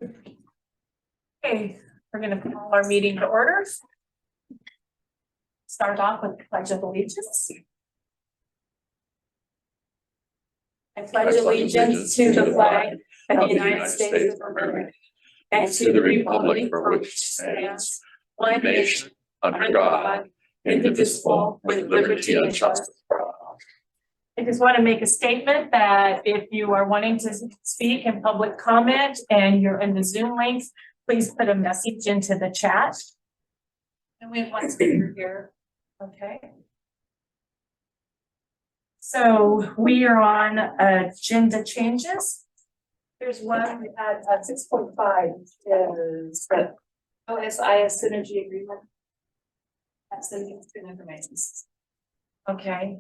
Okay, we're going to call our meeting to order. Start off with the Pledge of Allegiance. I pledge allegiance to the flag of the United States of America and to the republic for which it stands, one nation, under God, indivisible, with liberty and justice for all. I just want to make a statement that if you are wanting to speak in public comment and you're in the Zoom links, please put a message into the chat. And we have one speaker here. Okay. So we are on agenda changes. There's one at 6.5 is the OSIS synergy agreement. That's the new information. Okay.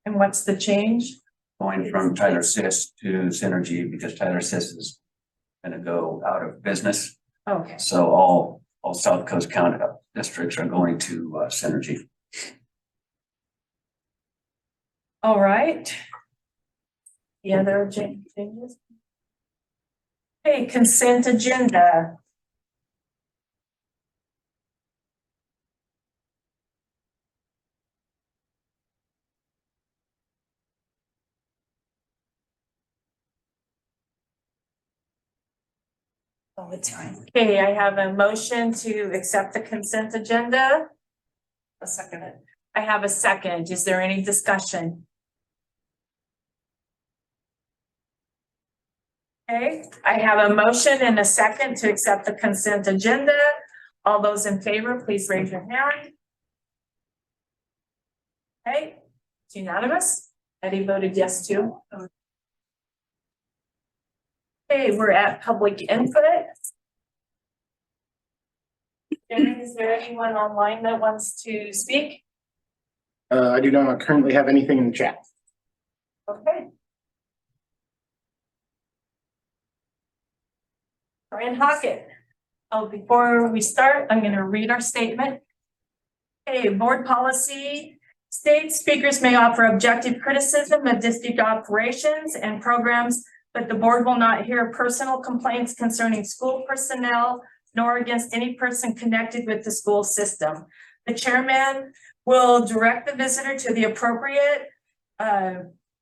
And what's the change? Going from Tyler Sis to Synergy because Tyler Sis is going to go out of business. Okay. So all South Coast County districts are going to Synergy. All right. The other changes. Okay, consent agenda. All the time. Okay, I have a motion to accept the consent agenda. A second. I have a second. Is there any discussion? Okay, I have a motion and a second to accept the consent agenda. All those in favor, please raise your hand. Okay, it's unanimous. Eddie voted yes too. Okay, we're at public input. Jenny, is there anyone online that wants to speak? I do not currently have anything in the chat. Okay. Brian Hockett. Oh, before we start, I'm going to read our statement. Okay, board policy states speakers may offer objective criticism of district operations and programs, but the board will not hear personal complaints concerning school personnel nor against any person connected with the school system. The chairman will direct the visitor to the appropriate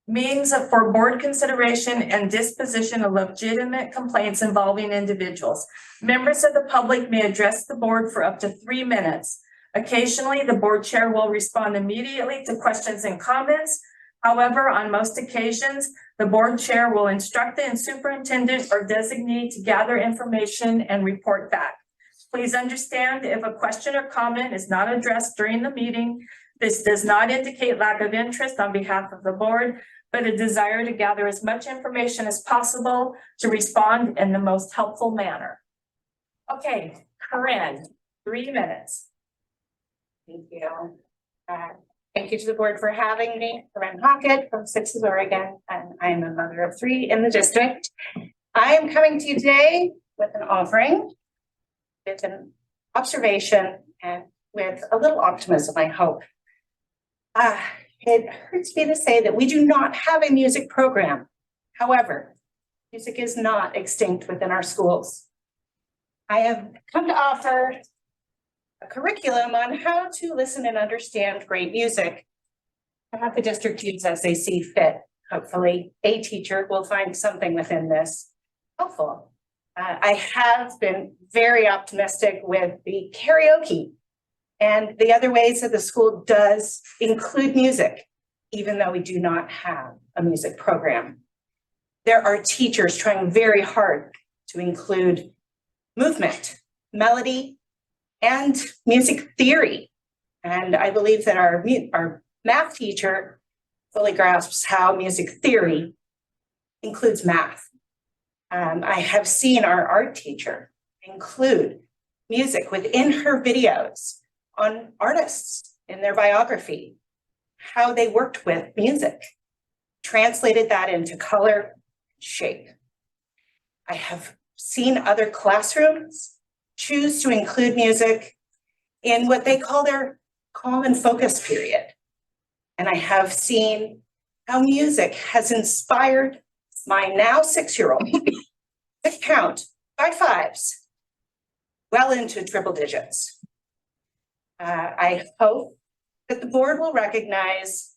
means for board consideration and disposition of legitimate complaints involving individuals. Members of the public may address the board for up to 3 minutes. Occasionally, the board chair will respond immediately to questions and comments. However, on most occasions, the board chair will instruct the superintendent or designee to gather information and report back. Please understand if a question or comment is not addressed during the meeting, this does not indicate lack of interest on behalf of the board, but a desire to gather as much information as possible to respond in the most helpful manner. Okay, Corinne, 3 minutes. Thank you. Thank you to the board for having me. Corinne Hockett from Sixes, Oregon, and I'm a mother of 3 in the district. I am coming to you today with an offering, with an observation, and with a little optimism, I hope. It hurts me to say that we do not have a music program. However, music is not extinct within our schools. I have come to offer a curriculum on how to listen and understand great music to have the district use as they see fit. Hopefully, a teacher will find something within this helpful. I have been very optimistic with the karaoke and the other ways that the school does include music, even though we do not have a music program. There are teachers trying very hard to include movement, melody, and music theory. And I believe that our math teacher fully grasps how music theory includes math. I have seen our art teacher include music within her videos on artists in their biography, how they worked with music, translated that into color, shape. I have seen other classrooms choose to include music in what they call their calm and focus period. And I have seen how music has inspired my now 6-year-old to count by fives, well into triple digits. I hope that the board will recognize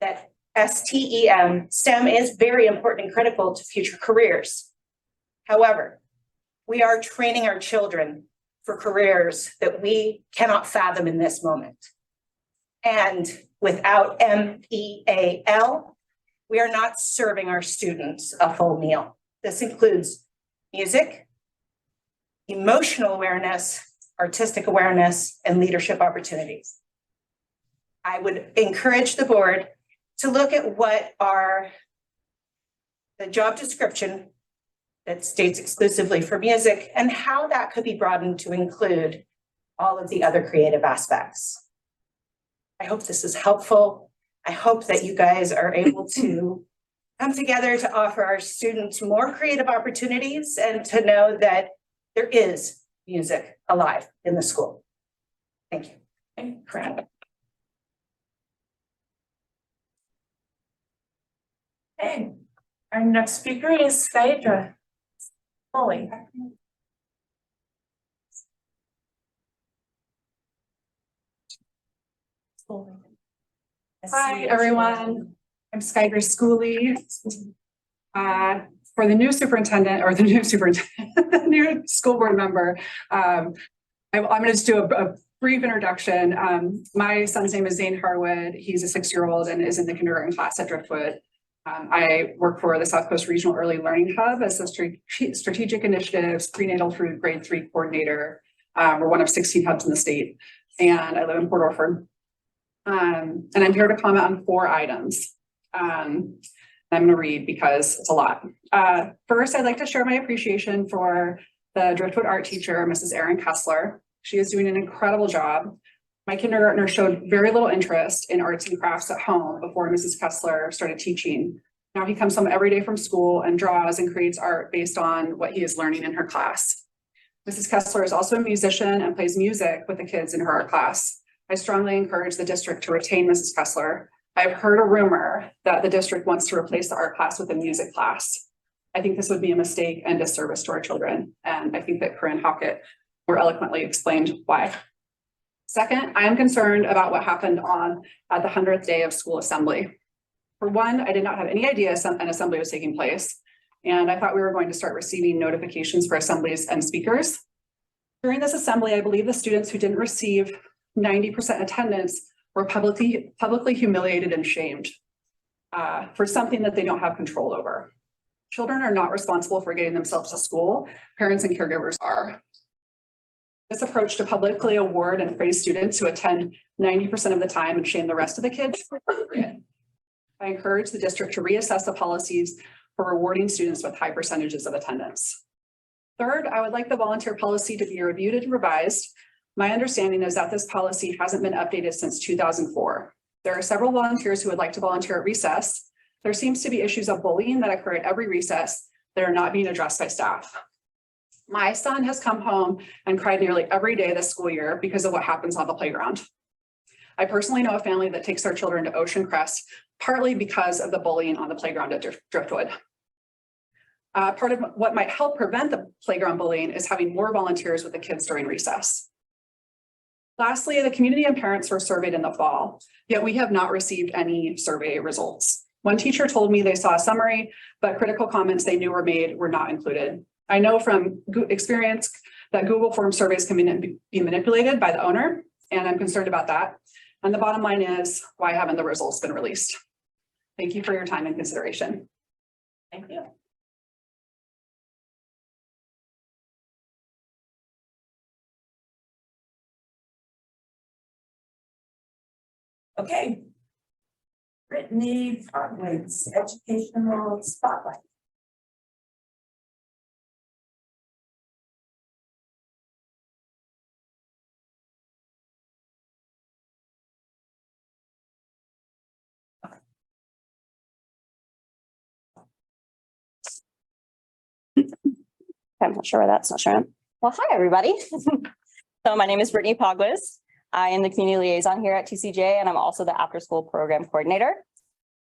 that STEM is very important and critical to future careers. However, we are training our children for careers that we cannot fathom in this moment. And without MEAL, we are not serving our students a full meal. This includes music, emotional awareness, artistic awareness, and leadership opportunities. I would encourage the board to look at what are the job description that states exclusively for music and how that could be broadened to include all of the other creative aspects. I hope this is helpful. I hope that you guys are able to come together to offer our students more creative opportunities and to know that there is music alive in the school. Thank you. Okay, Fran. Okay, our next speaker is Phaedra Foley. Hi, everyone. I'm Skyler Schooley. For the new superintendent or the new school board member, I'm going to just do a brief introduction. My son's name is Zane Harwood. He's a 6-year-old and is in the kindergarten class at Driftwood. I work for the South Coast Regional Early Learning Hub as the strategic initiatives prenatal through grade 3 coordinator. We're one of 16 hubs in the state, and I live in Port Orford. And I'm here to comment on 4 items. I'm going to read because it's a lot. First, I'd like to share my appreciation for the Driftwood art teacher, Mrs. Erin Kessler. She is doing an incredible job. My kindergartner showed very little interest in arts and crafts at home before Mrs. Kessler started teaching. Now he comes home every day from school and draws and creates art based on what he is learning in her class. Mrs. Kessler is also a musician and plays music with the kids in her art class. I strongly encourage the district to retain Mrs. Kessler. I've heard a rumor that the district wants to replace the art class with a music class. I think this would be a mistake and disservice to our children. And I think that Corinne Hockett more eloquently explained why. Second, I am concerned about what happened on the 100th day of school assembly. For one, I did not have any idea an assembly was taking place. And I thought we were going to start receiving notifications for assemblies and speakers. During this assembly, I believe the students who didn't receive 90% attendance were publicly humiliated and shamed for something that they don't have control over. Children are not responsible for getting themselves to school. Parents and caregivers are. This approach to publicly award and praise students who attend 90% of the time and shame the rest of the kids is appropriate. I encourage the district to reassess the policies for rewarding students with high percentages of attendance. Third, I would like the volunteer policy to be reviewed and revised. My understanding is that this policy hasn't been updated since 2004. There are several volunteers who would like to volunteer at recess. There seems to be issues of bullying that occur at every recess that are not being addressed by staff. My son has come home and cried nearly every day this school year because of what happens on the playground. I personally know a family that takes their children to Ocean Crest, partly because of the bullying on the playground at Driftwood. Part of what might help prevent the playground bullying is having more volunteers with the kids during recess. Lastly, the community and parents were surveyed in the fall, yet we have not received any survey results. One teacher told me they saw a summary, but critical comments they knew were made were not included. I know from experience that Google Form surveys can be manipulated by the owner, and I'm concerned about that. And the bottom line is, why haven't the results been released? Thank you for your time and consideration. Thank you. Okay. Brittany Farway's Educational Spotlight. I'm not sure why that's not showing. Well, hi, everybody. So my name is Brittany Pogwis. I am the community liaison here at TCJ, and I'm also the after school program coordinator.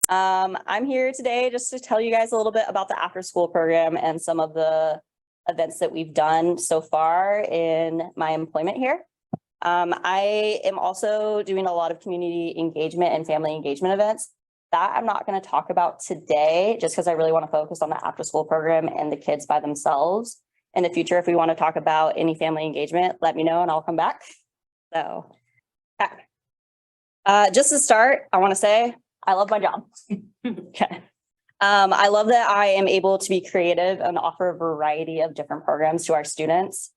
I'm here today just to tell you guys a little bit about the after school program and some of the events that we've done so far in my employment here. I am also doing a lot of community engagement and family engagement events that I'm not going to talk about today, just because I really want to focus on the after school program and the kids by themselves. In the future, if we want to talk about any family engagement, let me know and I'll come back. So, okay. Just to start, I want to say I love my job. Okay. I love that I am able to be creative and offer a variety of different programs to our students.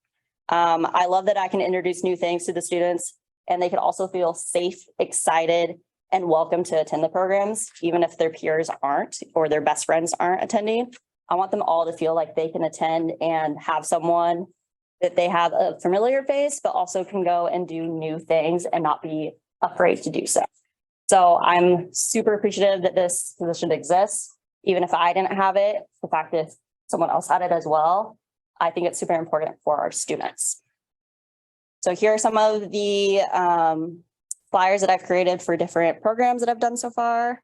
I love that I can introduce new things to the students and they can also feel safe, excited, and welcome to attend the programs, even if their peers aren't or their best friends aren't attending. I want them all to feel like they can attend and have someone that they have a familiar face, but also can go and do new things and not be afraid to do so. So I'm super appreciative that this position exists. Even if I didn't have it, the fact that someone else had it as well, I think it's super important for our students. So here are some of the flyers that I've created for different programs that I've done so far.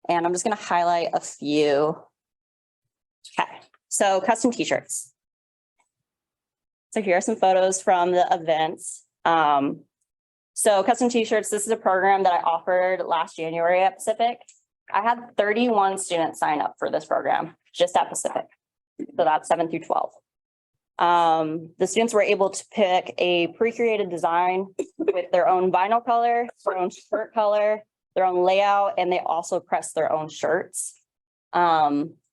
And I'm just going to highlight a few. Okay, so custom t-shirts. So here are some photos from the events. So custom t-shirts, this is a program that I offered last January at Pacific. I had 31 students sign up for this program just at Pacific. So that's 7 through 12. The students were able to pick a pre-created design with their own vinyl color, their own shirt color, their own layout, and they also pressed their own shirts.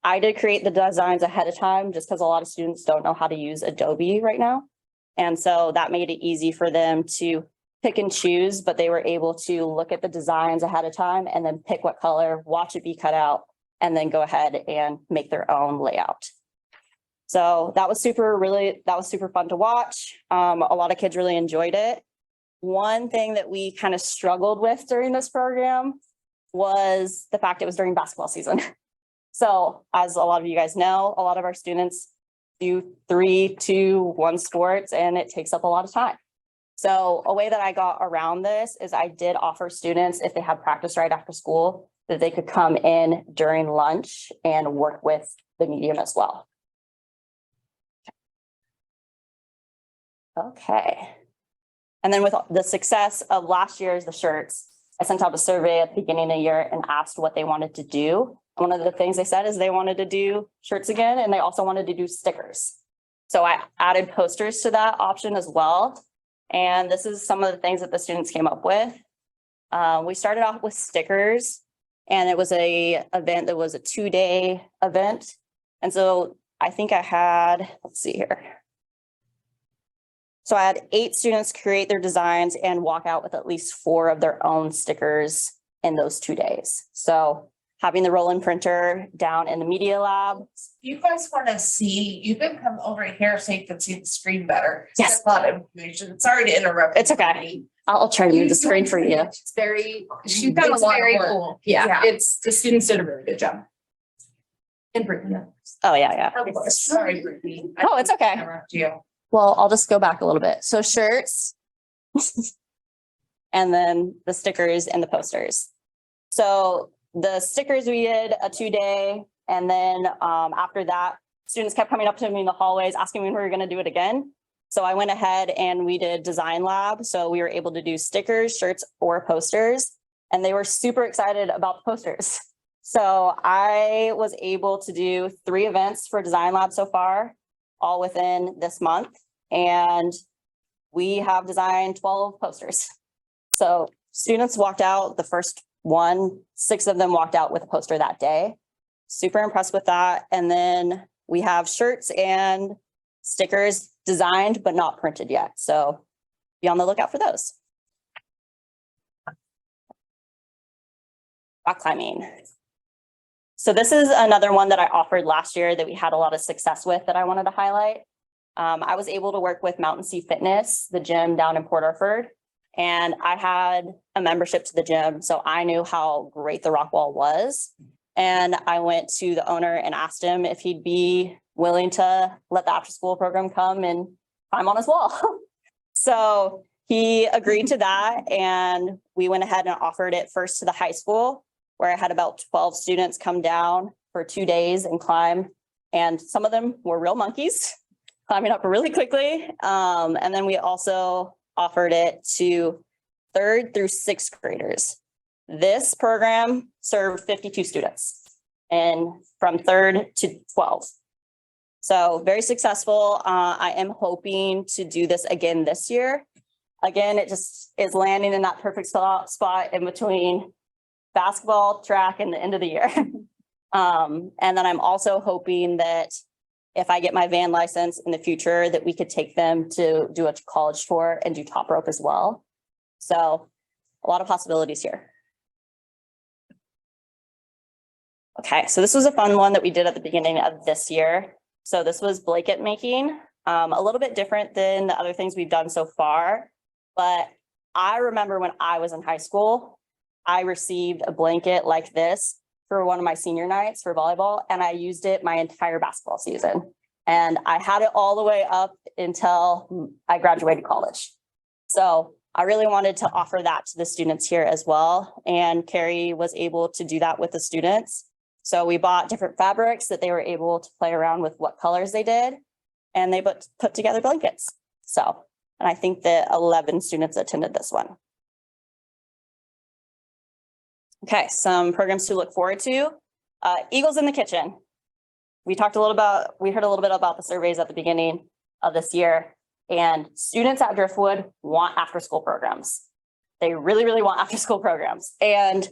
I did create the designs ahead of time just because a lot of students don't know how to use Adobe right now. And so that made it easy for them to pick and choose, but they were able to look at the designs ahead of time and then pick what color, watch it be cut out, and then go ahead and make their own layout. So that was super fun to watch. A lot of kids really enjoyed it. One thing that we kind of struggled with during this program was the fact it was during basketball season. So as a lot of you guys know, a lot of our students do 3, 2, 1 sports, and it takes up a lot of time. So a way that I got around this is I did offer students, if they had practice right after school, that they could come in during lunch and work with the medium as well. Okay. And then with the success of last year's, the shirts, I sent out a survey at the beginning of the year and asked what they wanted to do. One of the things they said is they wanted to do shirts again, and they also wanted to do stickers. So I added posters to that option as well. And this is some of the things that the students came up with. We started off with stickers, and it was a event that was a 2-day event. And so I think I had, let's see here. So I had 8 students create their designs and walk out with at least 4 of their own stickers in those 2 days. So having the roll-in printer down in the media lab. You guys want to see, you can come over here so you can see the screen better. Yes. That's a lot of information. Sorry to interrupt. It's okay. I'll try to move the screen for you. It's very, she's done a It's lot of very work. cool. Yeah, Yeah. it's, the students did a really good job. And Brittany. Oh, yeah. Of course. Sorry, Brittany. Oh, it's okay. Interrupt you. Well, I'll just go back a little bit. So shirts and then the stickers and the posters. So the stickers, we did a 2-day. And then after that, students kept coming up to me in the hallways asking when we were going to do it again. So I went ahead and we did design lab. So we were able to do stickers, shirts, or posters. And they were super excited about the posters. So I was able to do 3 events for design lab so far, all within this month. And we have designed 12 posters. So students walked out the first one, 6 of them walked out with a poster that day. Super impressed with that. And then we have shirts and stickers designed, but not printed yet. So be on the lookout for those. Rock climbing. So this is another one that I offered last year that we had a lot of success with that I wanted to highlight. I was able to work with Mountain Sea Fitness, the gym down in Port Orford, and I had a membership to the gym, so I knew how great the rock wall was. And I went to the owner and asked him if he'd be willing to let the after school program come and climb on his wall. So he agreed to that, and we went ahead and offered it first to the high school, where I had about 12 students come down for 2 days and climb And some of them were real monkeys, climbing up really quickly. And then we also offered it to 3rd through 6th graders. This program served 52 students and from 3rd to 12. So very successful. I am hoping to do this again this year. Again, it just is landing in that perfect spot in between basketball, track, and the end of the year. And then I'm also hoping that if I get my van license in the future, that we could take them to do a college tour and do top rope as well. So a lot of possibilities here. Okay, so this was a fun one that we did at the beginning of this year. So this was blanket making, a little bit different than the other things we've done so far. But I remember when I was in high school, I received a blanket like this for one of my senior nights for volleyball, and I used it my entire basketball season. And I had it all the way up until I graduated college. So I really wanted to offer that to the students here as well. And Carrie was able to do that with the students. So we bought different fabrics that they were able to play around with what colors they did, and they put together blankets. So, and I think that 11 students attended this one. Okay, some programs to look forward to. Eagles in the Kitchen. We heard a little bit about the surveys at the beginning of this year, and students at Driftwood want after-school programs. They really, really want after-school programs. And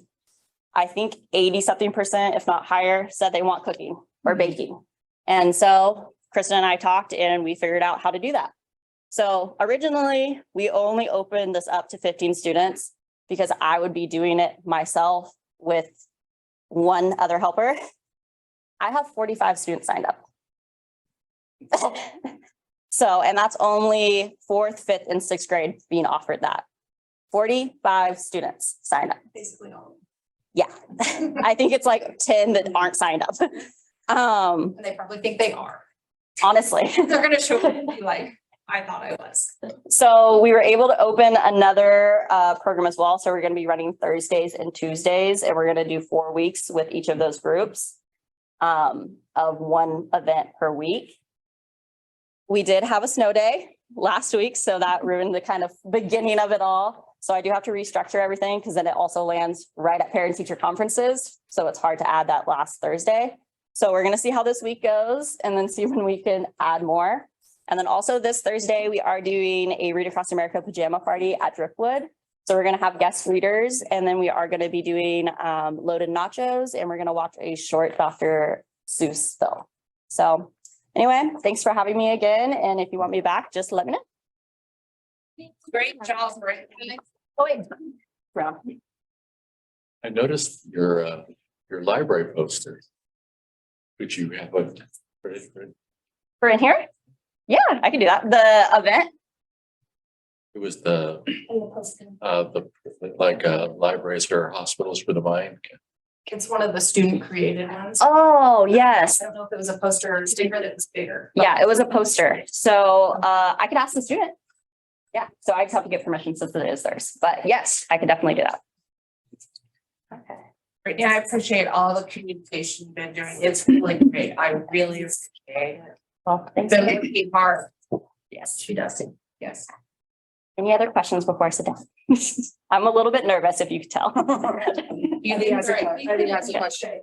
I think 80-something%, if not higher, said they want cooking or baking. And so Kristen and I talked and we figured out how to do that. So originally we only opened this up to 15 students because I would be doing it myself with one other helper. I have 45 students signed up. So, and that's only 4th, 5th, and 6th grade being offered that. 45 students signed up. Basically all. Yeah, I think it's like 10 that aren't signed up. And they probably think they are. Honestly. They're gonna show up and be like, I thought I was. So we were able to open another program as well. So we're going to be running Thursdays and Tuesdays, and we're going to do 4 weeks with each of those groups of one event per week. We did have a snow day last week, so that ruined the kind of beginning of it all. So I do have to restructure everything because then it also lands right at parent-teacher conferences. So it's hard to add that last Thursday. So we're going to see how this week goes and then see when we can add more. And then also this Thursday, we are doing a Read Across America pajama party at Driftwood. So we're going to have guest readers, and then we are going to be doing loaded nachos, and we're going to watch a short Dr. Seuss film. So anyway, thanks for having me again. And if you want me back, just let me know. Great job, Rick. Oh, wait. Brown. I noticed your library poster. Could you have a? For in here? Yeah, I can do that. The event. It was the libraries or hospitals for the mind. It's one of the student created ones. Oh, yes. I don't know if it was a poster or a sticker that was bigger. Yeah, it was a poster. So I could ask the student. Yeah, so I just have to get permission since it is theirs. But yes, I could definitely do that. Okay. Great. Yeah, I appreciate all the communication you've been doing. It's really great. I really appreciate it. Well, thanks. Been working hard. Yes. She does it. Yes. Any other questions before I sit down? I'm a little bit nervous, if you could tell. Eddie has a question.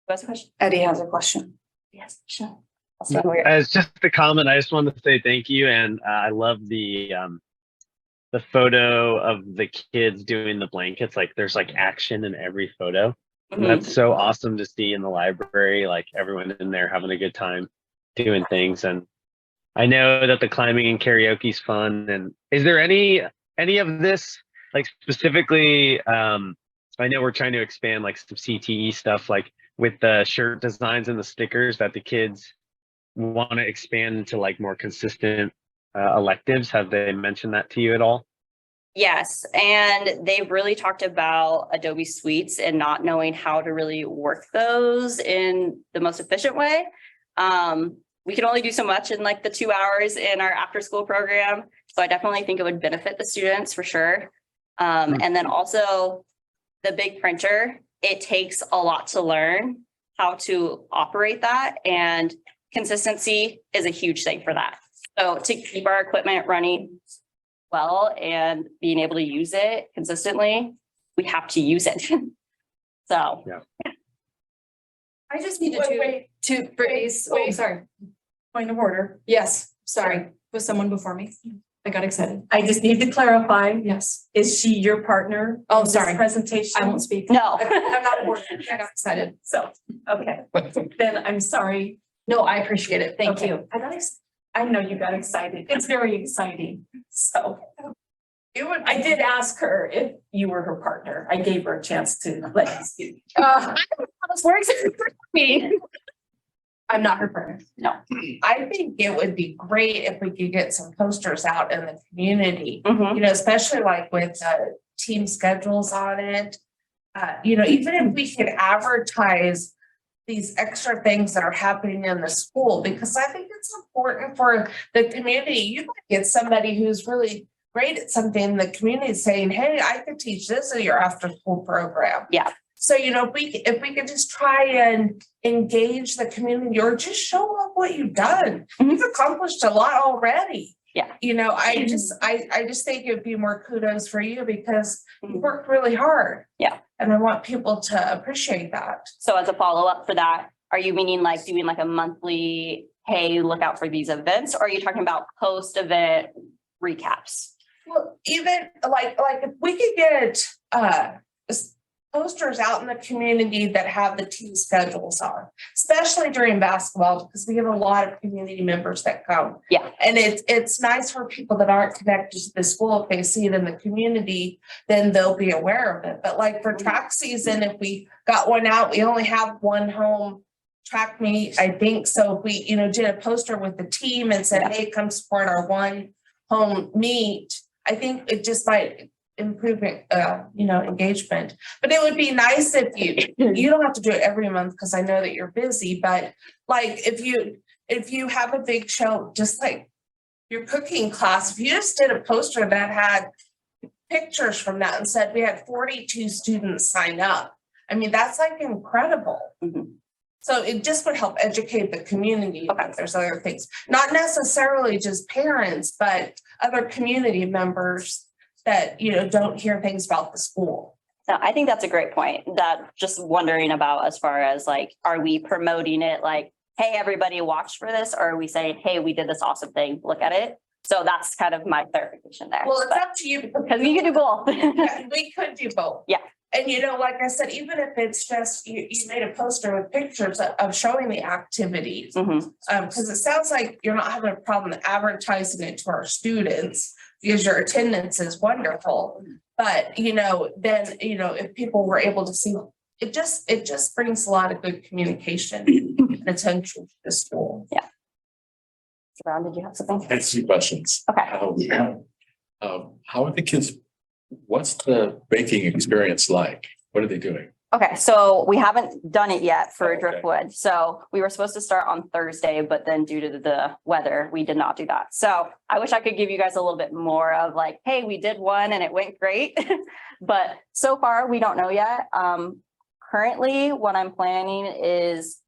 What's the question? Eddie has a question. Yes, sure. I'll stand where you're- As just a comment, I just wanted to say thank you, and I love the photo of the kids doing the blankets. Like there's like action in every photo. And that's so awesome to see in the library. Like everyone in there having a good time doing things. And I know that the climbing and karaoke is fun. And is there any of this, like specifically? I know we're trying to expand like some CTE stuff, like with the shirt designs and the stickers that the kids want to expand into like more consistent electives. Have they mentioned that to you at all? Yes, and they've really talked about Adobe Suites and not knowing how to really work those in the most efficient way. We can only do so much in like the 2 hours in our after school program. So I definitely think it would benefit the students for sure. And then also the big printer, it takes a lot to learn how to operate that, and consistency is a huge thing for that. So to keep our equipment running well and being able to use it consistently, we have to use it. So. I just needed Wait, to raise, wait. oh, sorry. Point of order. Yes, sorry. Was someone before me? I got excited. I just need to clarify, Yes. is she your partner? Oh, in this sorry. Presentation? I won't speak. No. I'm not important. I got excited. So, okay, then I'm sorry. No, I appreciate it. Thank Okay. you. I know you got excited. It's very exciting. So I did ask her if you were her partner. I gave her a chance to let you speak. I don't know how this works for me. I'm not her partner. No. I think it would be great if we could get some posters out in the community, Mhm. you know, especially like with team schedules on it. You know, even if we could advertise these extra things that are happening in the school, because I think it's important for the community. You might get somebody who's really great at something in the community saying, hey, I could teach this in your after school program. Yeah. So, you know, if we could just try and engage the community or just show up what you've done. Mhm. You've accomplished a lot already. Yeah. You know, I just think it'd be more kudos for you because you Mhm. worked really hard. Yeah. And I want people to appreciate that. So as a follow-up for that, are you meaning like doing like a monthly, hey, look out for these events? Or are you talking about post-event recaps? Well, even like if we could get posters out in the community that have the team schedules on, especially during basketball, because we have a lot of community members that come. Yeah. And it's nice for people that aren't connected to the school, if they see it in the community, then they'll be aware of it. But like for track season, if we got one out, we only have one home track meet, I think. So if we, you know, did a poster with the team and said, hey, come support our one home meet, I think it just might improve, you know, engagement. But it would be nice if you don't have to do it every month because I know that you're busy, but like if you have a big show, just like your cooking class, if you just did a poster that had pictures from that and said we had 42 students sign up, I mean, that's like incredible. Mhm. So it just would help educate the community about there's other things, not necessarily just parents, but other community members that, you know, don't hear things about the school. No, I think that's a great point. That just wondering about as far as like, are we promoting it like, hey, everybody watch for this? Or are we saying, hey, we did this awesome thing, look at it? So that's kind of my clarification there. Well, it's But- up to you. Because we can do both. Yeah, we could do both. Yeah. And you know, like I said, even if it's just, you made a poster with pictures of showing the activities. Mhm. Because it sounds like you're not having a problem advertising it to our students because your attendance is wonderful. But, you know, then, you know, if people were able to see, it just brings a lot of good communication and attention to the school. Brown, did you have something? I have some questions. Okay. How are the kids, what's the baking experience like? What are they doing? Okay, so we haven't done it yet for Oh, okay. Driftwood. So we were supposed to start on Thursday, but then due to the weather, we did not do that. So I wish I could give you guys a little bit more of like, hey, we did one and it went great. But so far, we don't know yet. Currently, what I'm planning is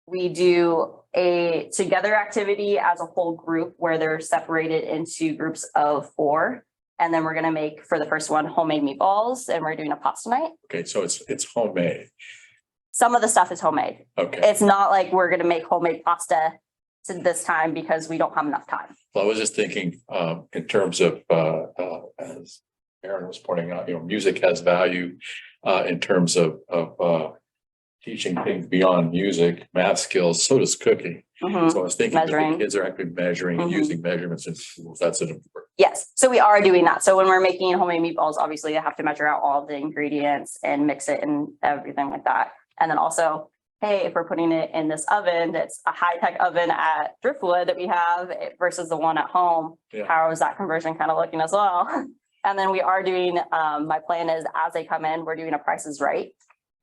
we do a together activity as a whole group where they're separated into groups of 4. And then we're gonna make for the first one homemade meatballs and we're doing a pasta night. Okay, so it's homemade. Some of the stuff is homemade. Okay, It's not like we're gonna make homemade pasta to this time because we don't have enough time. well, I was just thinking, in terms of, as Aaron was pointing out, you know, music has value, in terms of, teaching things beyond music, math skills, so does cooking. Mhm. So I was thinking that Measuring. the kids are actually measuring, and Mhm. using measurements in schools. That's an important. Yes, so we are doing that. So when we're making homemade meatballs, obviously you have to measure out all the ingredients and mix it and everything like that. And then also, hey, if we're putting it in this oven, that's a high-tech oven at Driftwood that we have versus the one at home. Yeah. How is that conversion kind of looking as well? And then we are doing, my plan is as they come in, we're doing a Price is Right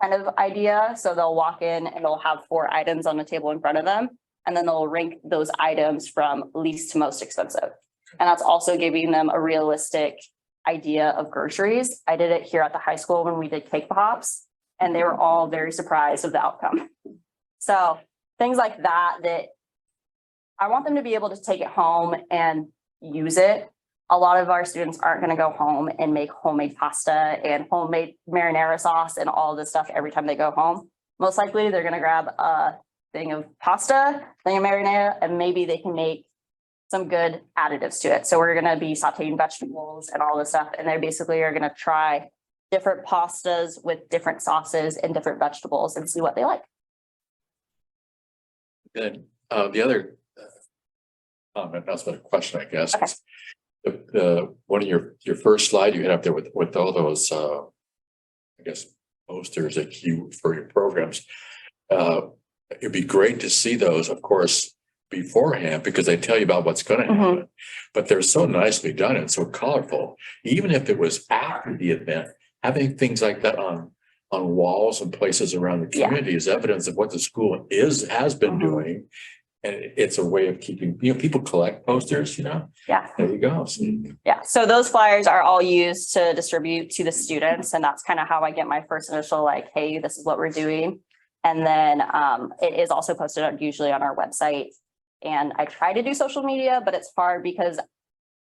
kind of idea. So they'll walk in and they'll have 4 items on the table in front of them. And then they'll rank those items from least to most expensive. And that's also giving them a realistic idea of groceries. I did it here at the high school when we did cake pops and they were all very surprised of the outcome. So things like that, that I want them to be able to take it home and use it. A lot of our students aren't going to go home and make homemade pasta and homemade marinara sauce and all this stuff every time they go home. Most likely they're going to grab a thing of pasta, thing of marinara, and maybe they can make some good additives to it. So we're going to be sauteing vegetables and all this stuff. And they basically are going to try different pastas with different sauces and different vegetables and see what they like. Then, the other comment, that's not a question, I guess. Okay. The one of your first slide you had up there with all those, I guess, posters that you, for your programs. It'd be great to see those, of course, beforehand, because they tell you about what's going to happen, but they're so nicely done and so colorful. Even if it was after the event, having things like that on walls and places around the community is evidence of what the school has been doing. And it's a way of keeping, people collect posters, Yeah. there you go. So, Yeah. So those flyers are all used to distribute to the students. And that's kind of how I get my first initial, like, hey, this is what we're doing. And then it is also posted usually on our website. And I try to do social media, but it's hard because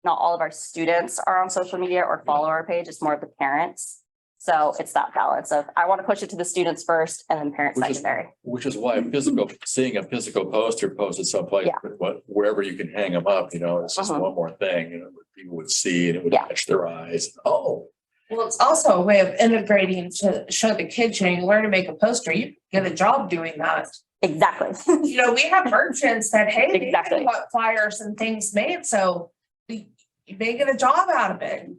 not all of our students are on social media or follow our page. It's more of the parents. So it's that balance of, I want to push it to the students first and then parents secondary. which is why seeing a physical poster posted someplace, wherever you can hang them up, it's just one more thing, that people would see and it would catch their eyes. Oh. Well, it's also a way of integrating to show the kids, you learn to make a poster, you get a job doing that. Exactly. We have merchants that, hey, they Exactly. want flyers and things made, so you may get a job out of it.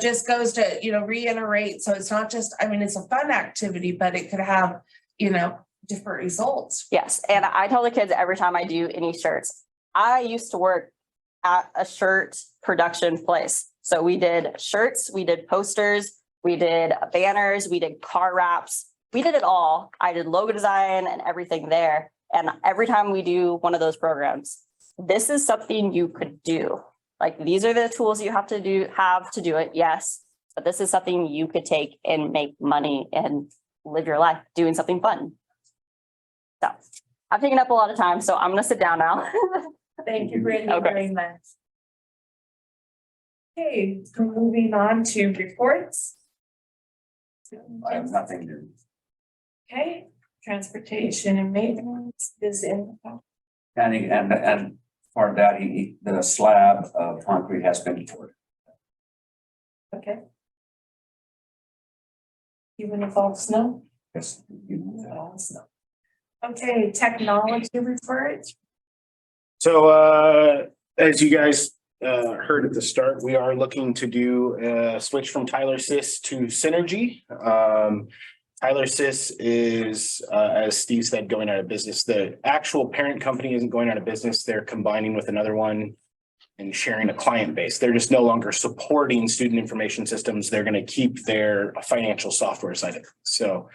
Just goes to, reiterate. So it's not just, it's a fun activity, but it could have, different results. Yes. And I tell the kids every time I do any shirts, I used to work at a shirt production place. So we did shirts, we did posters, we did banners, we did car wraps, we did it all. I did logo design and everything there. And every time we do one of those programs, this is something you could do. Like, these are the tools you have to do it. Yes. But this is something you could take and make money and live your life doing something fun. So I've taken up a lot of time, so I'm going to sit down now. Thank you, Brittany, very much. Okay, moving on to reports. I have nothing to. Okay, transportation and maintenance is in. And part of that, the slab of concrete has been poured. Okay. Even if all snow? Yes. All snow. Okay, technology report. So as you guys heard at the start, we are looking to do a switch from Tyler Sys to Synergy. Tyler Sys is, as Steve said, going out of business. The actual parent company isn't going out of business. They're combining with another one and sharing a client base. They're just no longer supporting student information systems. They're going to keep their financial software side of it. So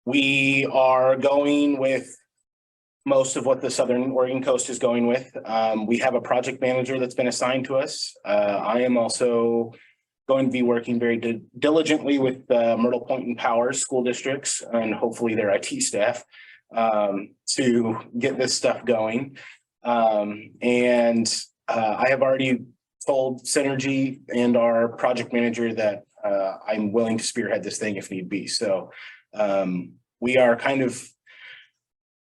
we are going with most of what the Southern Oregon coast is going with. We have a project manager that's been assigned to us. I am also going to be working very diligently with Myrtle Point and Powers school districts and hopefully their IT staff to get this stuff going. I have already told Synergy and our project manager that I'm willing to spearhead this thing if need be. So we are kind of,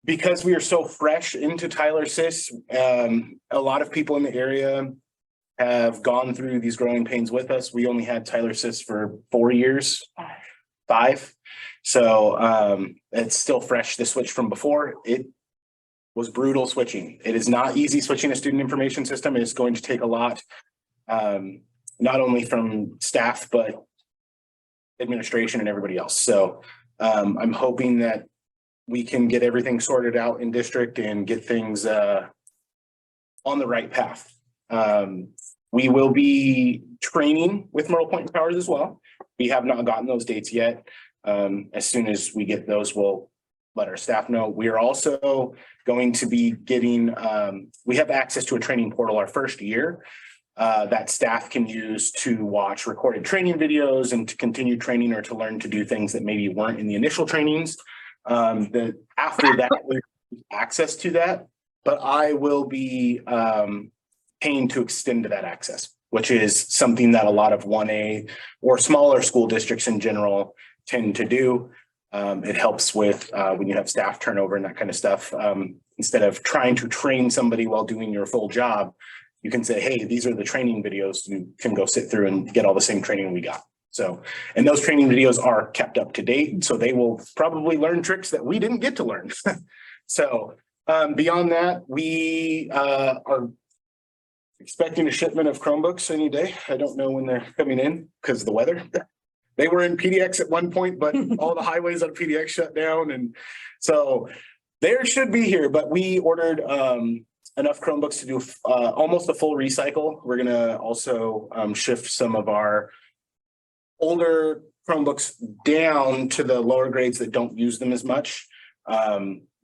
because we are so fresh into Tyler Sys, a lot of people in the area have gone through these growing pains with us. We only had Tyler Sys for 4 years, 5. So it's still fresh. The switch from before, it was brutal switching. It is not easy switching a student information system. It is going to take a lot, not only from staff, but administration and everybody else. So I'm hoping that we can get everything sorted out in district and get things on the right path. We will be training with Myrtle Point and Powers as well. We have not gotten those dates yet. As soon as we get those, we'll let our staff know. We are also going to be getting, we have access to a training portal our first year that staff can use to watch recorded training videos and to continue training or to learn to do things that maybe weren't in the initial trainings. After that, we have access to that, but I will be paying to extend to that access, which is something that a lot of 1A or smaller school districts in general tend to do. It helps with when you have staff turnover and that kind of stuff. Instead of trying to train somebody while doing your full job, you can say, hey, these are the training videos. You can go sit through and get all the same training we got. So, and those training videos are kept up to date, so they will probably learn tricks that we didn't get to learn. So beyond that, we are expecting a shipment of Chromebooks any day. I don't know when they're coming in because of the weather. They were in PDX at one point, but all the highways on PDX shut down. And so there should be here, but we ordered enough Chromebooks to do almost a full recycle. We're gonna also shift some of our older Chromebooks down to the lower grades that don't use them as much.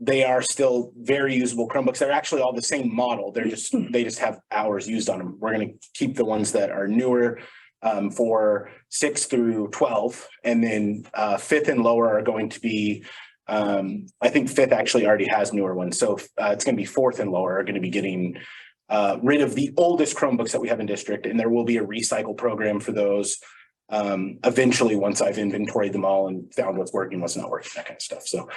They are still very usable Chromebooks. They're actually all the same model. They just have hours used on them. We're going to keep the ones that are newer for 6 through 12, and then 5th and lower are going to be I think 5th actually already has newer ones. So it's going to be 4th and lower are going to be getting rid of the oldest Chromebooks that we have in district, and there will be a recycle program for those eventually once I've inventoried them all and found what's working, what's not working, that kind of stuff. So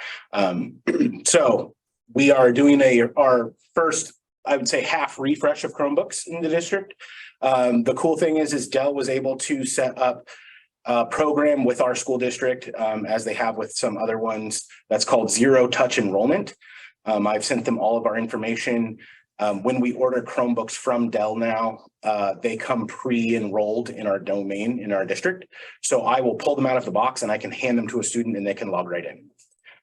so we are doing our first, I would say, half refresh of Chromebooks in the district. The cool thing is Dell was able to set up a program with our school district, as they have with some other ones, that's called Zero Touch Enrollment. I've sent them all of our information. When we order Chromebooks from Dell now, they come pre-enrolled in our domain in our district. So I will pull them out of the box and I can hand them to a student and they can log right in.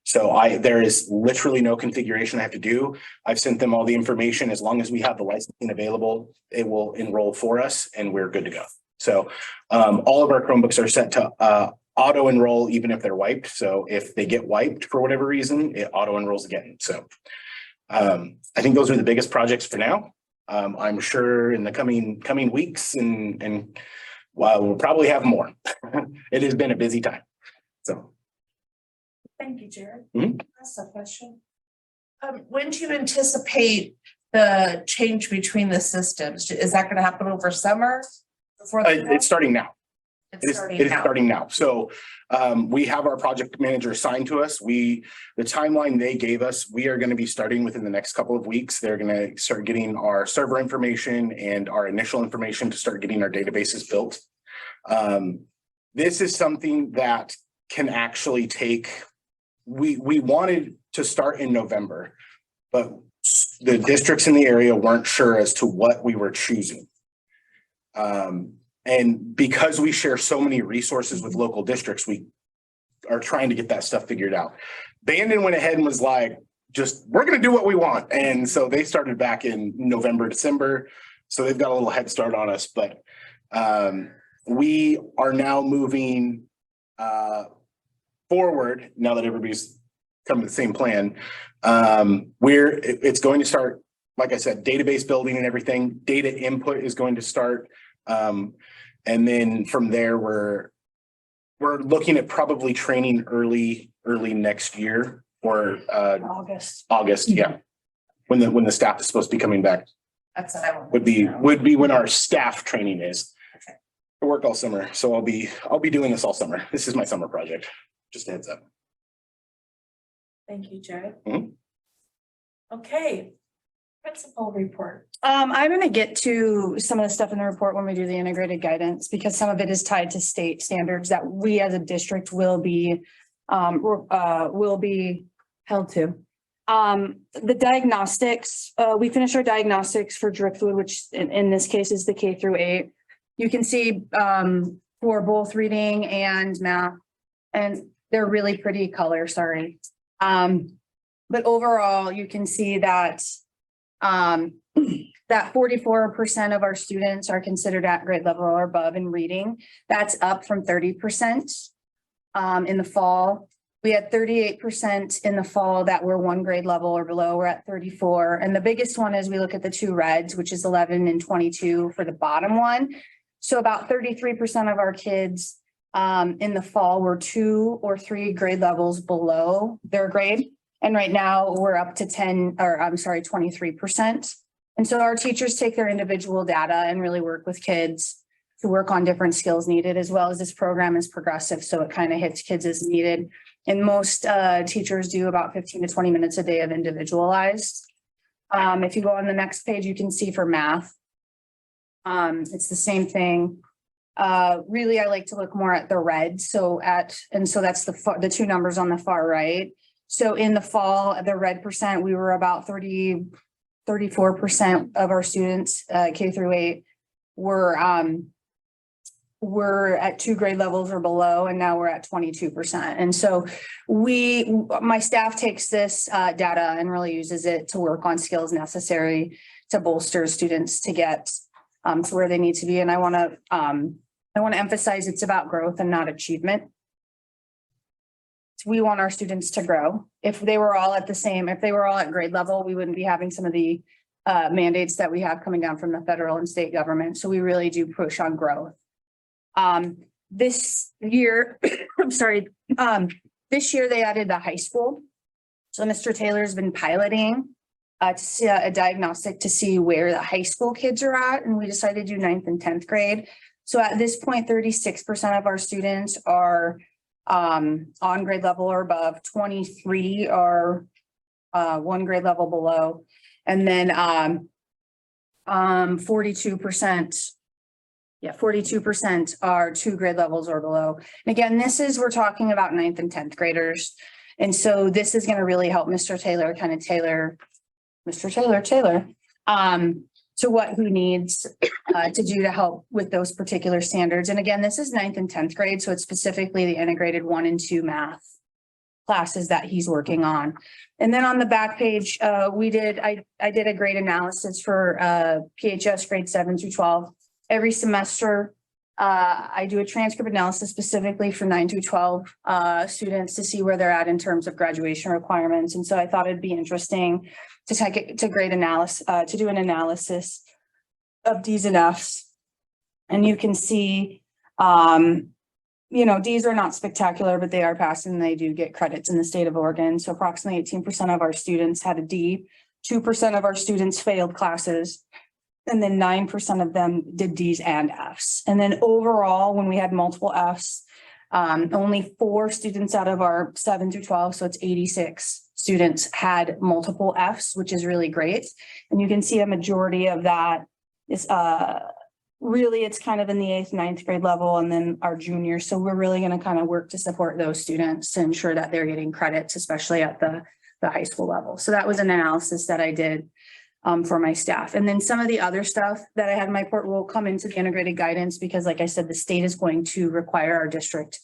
So there is literally no configuration I have to do. I've sent them all the information. As long as we have the licensing available, it will enroll for us and we're good to go. So all of our Chromebooks are set to auto enroll even if they're wiped. So if they get wiped for whatever reason, it auto enrolls again. So I think those are the biggest projects for now. I'm sure in the coming weeks and we'll probably have more. It has been a busy time. So. Thank you, Jared. Mhm. That's a question. When do you anticipate the change between the systems? Is that gonna happen over summer? Before It's starting now. It's It is starting now. starting now. So we have our project manager assigned to us. The timeline they gave us, we are going to be starting within the next couple of weeks. They're going to start getting our server information and our initial information to start getting our databases built. This is something that can actually take, we wanted to start in November, but the districts in the area weren't sure as to what we were choosing. And because we share so many resources with local districts, we are trying to get that stuff figured out. Bandon went ahead and was like, we're going to do what we want. And so they started back in November, December. So they've got a little head start on us, but we are now moving forward now that everybody's come to the same plan. It's going to start, like I said, database building and everything. Data input is going to start. And then from there, we're looking at probably training early next year or August, yeah. When the staff is supposed to be coming back. That's what I want. Would be when our staff training is. I work all summer, so I'll be doing this all summer. This is my summer project. Just a heads up. Thank you, Jared. Mhm. Okay, principal report. I'm going to get to some of the stuff in the report when we do the integrated guidance, because some of it is tied to state standards that we as a district will be held to. The diagnostics, we finished our diagnostics for Driftwood, which in this case is the K-8. You can see for both reading and math, and they're really pretty color, sorry. But overall, you can see that that 44% of our students are considered at grade level or above in reading. That's up from 30% in the fall. We had 38% in the fall that were 1 grade level or below. We're at 34. And the biggest one is we look at the 2 reds, which is 11 and 22 for the bottom one. So about 33% of our kids In the fall, were 2 or 3 grade levels below their grade. And right now we're up to 23%. And so our teachers take their individual data and really work with kids to work on different skills needed, as well as this program is progressive. So it kind of hits kids as needed. And most teachers do about 15 to 20 minutes a day of individualized. If you go on the next page, you can see for math. It's the same thing. Really, I like to look more at the red. So that's the 2 numbers on the far right. So in the fall, the red percent, we were about 34% of our students, K through 8, were at 2 grade levels or below, and now we're at 22%. And so my staff takes this data and really uses it to work on skills necessary to bolster students to get to where they need to be. And I want to emphasize it's about growth and not achievement. We want our students to grow. If they were all at grade level, we wouldn't be having some of the mandates that we have coming down from the federal and state government. So we really do push on growth. This year, this year they added the high school. So Mr. Taylor's been piloting to see a diagnostic to see where the high school kids are at. And we decided to do 9th and 10th grade. So at this point, 36% of our students are on grade level or above, 23 are 1 grade level below, and then 42%. Yeah, 42% are 2 grade levels or below. And again, we're talking about 9th and 10th graders. And so this is going to really help Mr. Taylor kind of tailor to what he needs to do to help with those particular standards. And again, this is 9th and 10th grade. So it's specifically the integrated 1 and 2 math classes that he's working on. And then on the back page, I did a grade analysis for PHS grade 7 through 12. Every semester, I do a transcript analysis specifically for 9 through 12 students to see where they're at in terms of graduation requirements. And so I thought it'd be interesting to take it to grade analysis, to do an analysis of D's and F's. And you can see, D's are not spectacular, but they are passing and they do get credits in the state of Oregon. So approximately 18% of our students had a D, 2% of our students failed classes, and then 9% of them did D's and F's. And then overall, when we had multiple F's, only 4 students out of our 7 through 12, so it's 86 students had multiple F's, which is really great. And you can see a majority of that is really, it's kind of in the 8th, 9th grade level, and then our juniors. So we're really going to kind of work to support those students to ensure that they're getting credits, especially at the high school level. So that was an analysis that I did for my staff. And then some of the other stuff that I had in my report will come into the integrated guidance because, like I said, the state is going to require our district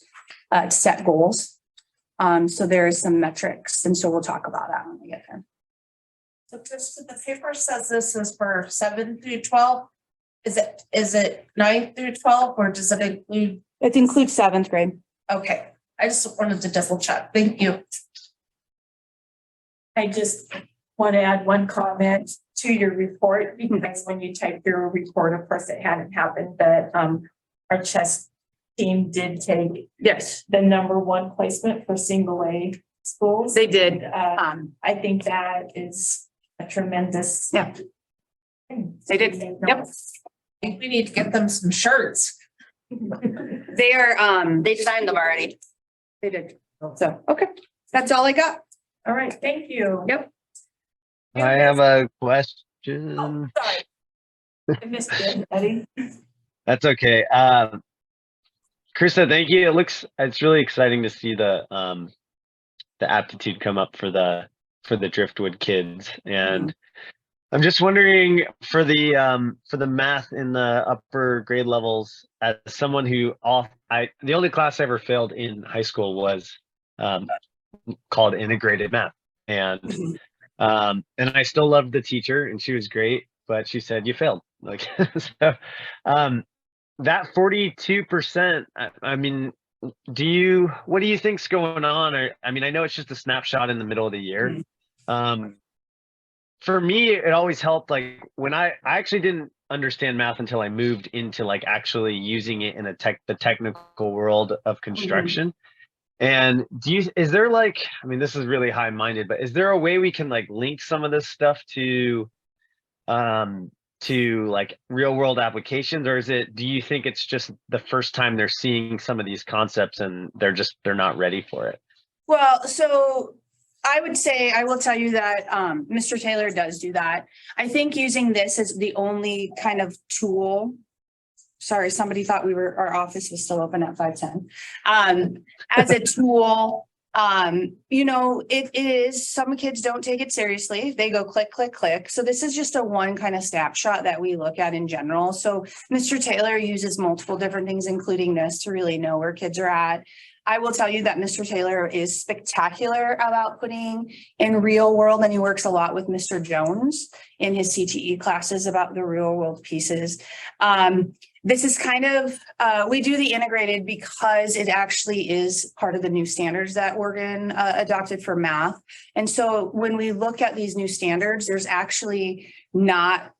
to set goals. So there is some metrics, and so we'll talk about that when we get there. So Kristen, the paper says this is for 7 through 12. Is it 9 through 12 or does it include? It includes 7th grade. Okay, I just wanted to double check. Thank you. I just want to add one comment to your report, because when you typed your report, of course, it hadn't happened, but our chess team did take the #1 placement for single A schools. They did. I think that is a tremendous. Yeah. They did. Yep. I think we need to get them some shirts. They are, they designed them already. They did. So, okay, that's all I got. All right, thank you. Yep. I have a question. Oh, sorry. I missed it, Eddie. That's okay. Krista, thank you. It's really exciting to see the aptitude come up for the Driftwood kids. And I'm just wondering for the math in the upper grade levels, as someone who the only class I ever failed in high school was called integrated math. And I still loved the teacher and she was great, but she said, you failed. Like, so, that 42%, I mean, what do you think's going on? Or, I mean, I know it's just a snapshot in the middle of the year. For me, it always helped. Like when I actually didn't understand math until I moved into like actually using it in the technical world of construction. And is there like, I mean, this is really high minded, but is there a way we can like link some of this stuff to like real world applications, or do you think it's just the first time they're seeing some of these concepts and they're not ready for it? Well, so I would say, I will tell you that Mr. Taylor does do that. I think using this as the only kind of tool. Sorry, somebody thought our office was still open at 5:10. As a tool, it is, some kids don't take it seriously. They go click, click, click. So this is just a one kind of snapshot that we look at in general. So Mr. Taylor uses multiple different things, including this, to really know where kids are at. I will tell you that Mr. Taylor is spectacular about putting in real world, and he works a lot with Mr. Jones in his CTE classes about the real world pieces. This is kind of, we do the integrated because it actually is part of the new standards that Oregon adopted for math. And so when we look at these new standards, there's actually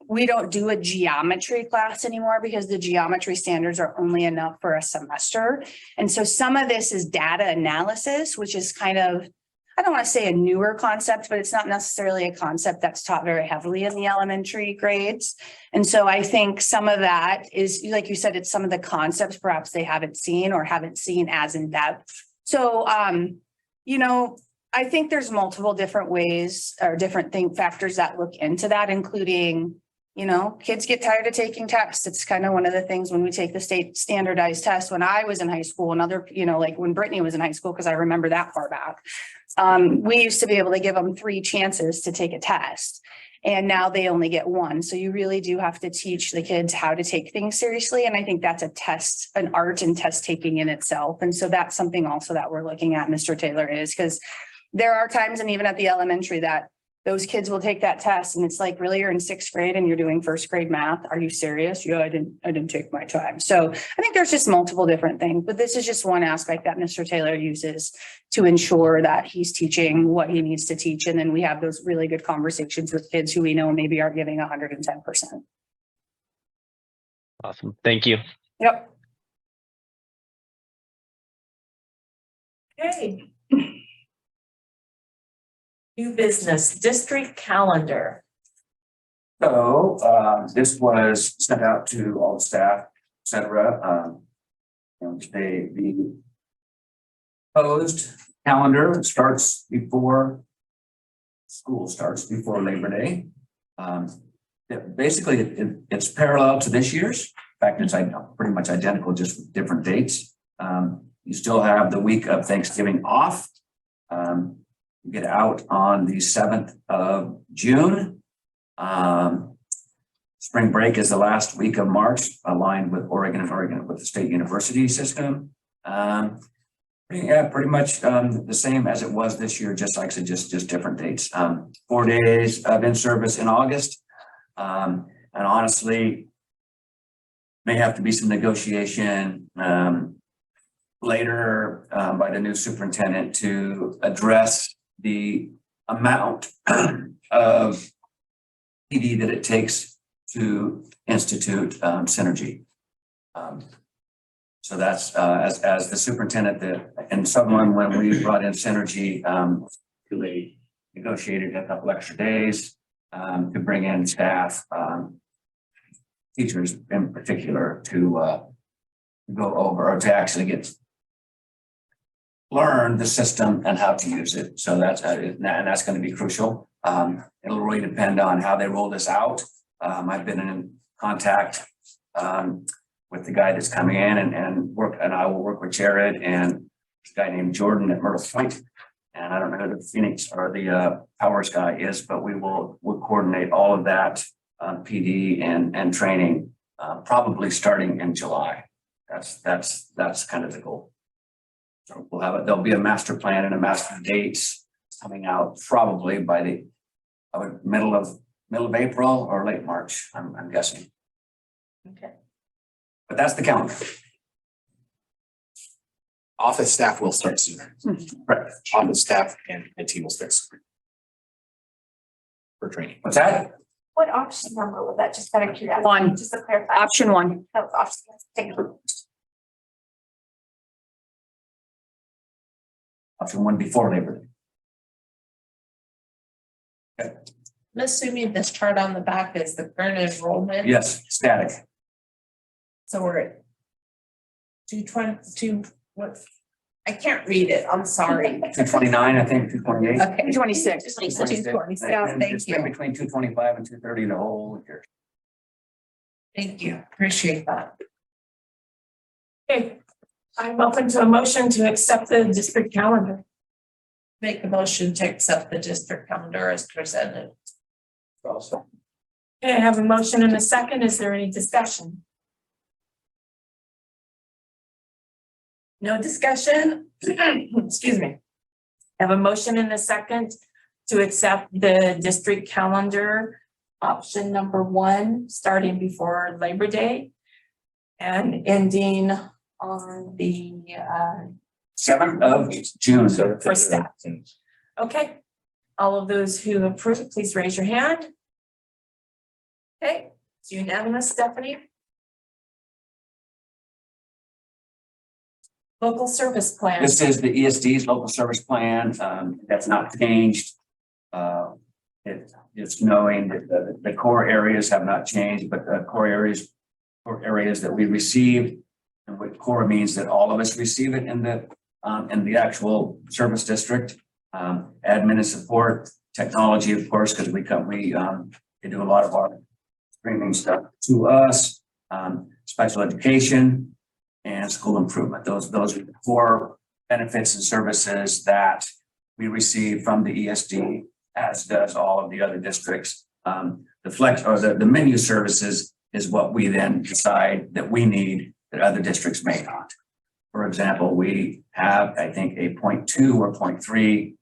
we don't do a geometry class anymore because the geometry standards are only enough for a semester. And so some of this is data analysis, which is kind of, I don't want to say a newer concept, but it's not necessarily a concept that's taught very heavily in the elementary grades. And so I think some of that is, like you said, it's some of the concepts perhaps they haven't seen or haven't seen as in depth. So, I think there's multiple different ways or different factors that look into that, including, kids get tired of taking tests. It's kind of one of the things when we take the state standardized test when I was in high school and like when Brittany was in high school, because I remember that far back. We used to be able to give them 3 chances to take a test, and now they only get 1. So you really do have to teach the kids how to take things seriously. And I think that's an art and test taking in itself. And so that's something also that we're looking at, Mr. Taylor, is because there are times, and even at the elementary, that those kids will take that test and it's like, really, you're in 6th grade and you're doing 1st grade math. Are you serious? Yeah, I didn't take my time. So I think there's just multiple different things, but this is just one aspect that Mr. Taylor uses to ensure that he's teaching what he needs to teach. And then we have those really good conversations with kids who we know maybe are giving 110%. Awesome. Thank you. Yep. Okay. New business district calendar. So, this was sent out to all the staff, et cetera. The proposed calendar starts before school starts, before Labor Day. It's parallel to this year's. In fact, it's pretty much identical, just with different dates. You still have the week of Thanksgiving off. Get out on the 7th of June. Spring break is the last week of March, aligned with Oregon with the state university system. Pretty much the same as it was this year, just like I said, just different dates. 4 days of in-service in August. And honestly, may have to be some negotiation later by the new superintendent to address the amount of PD that it takes to institute synergy. So that's as the superintendent and someone, when we brought in synergy, they negotiated a couple extra days to bring in staff, teachers in particular, to go over or to actually learn the system and how to use it. So that's going to be crucial. It'll really depend on how they roll this out. I've been in contact with the guy that's coming in and I will work with Jared and this guy named Jordan at Myrtle Point. And I don't know who the Phoenix or the Powers guy is, but we'll coordinate all of that PD and training probably starting in July. That's kind of the goal. So we'll have there'll be a master plan and a master dates coming out probably by the middle of April or late March, I'm guessing. Okay. But that's the calendar. Office staff will start sooner. Right. Office staff and team will start sooner for training. What's that? What option number was that? Just out of curiosity. One. Just to clarify. Option one. That was option. Thank you. Option one before Labor Day. I'm assuming this chart on the back is the current enrollment. Yes, static. So we're at 222, what? I can't read it. I'm sorry. 229, I think, 228. Okay. 26. 226. Yeah, Thank it's been you. between 225 and 230 the whole year. Thank you. Appreciate that. Okay, I'm open to a motion to accept the district calendar. Make a motion to accept the district calendar as presented. Also. Okay, I have a motion and a second. Is there any discussion? No discussion? Excuse me. I have a motion and a second to accept the district calendar, option number one, starting before Labor Day and ending on the 7th of June. for staff. Okay, all of those who approve, please raise your hand. Okay, it's unanimous, Stephanie. Local service plan. This is the ESD's local service plan. That's not changed. It's knowing that the core areas have not changed, but the core areas that we received, and what core means that all of us receive it in the actual service district. Admin and support, technology, of course, because we do a lot of our streaming stuff to us, special education and school improvement. Those are the core benefits and services that we receive from the ESD, as does all of the other districts. The flex or the menu services is what we then decide that we need that other districts may not. For example, we have, I think, a 0.2 or 0.3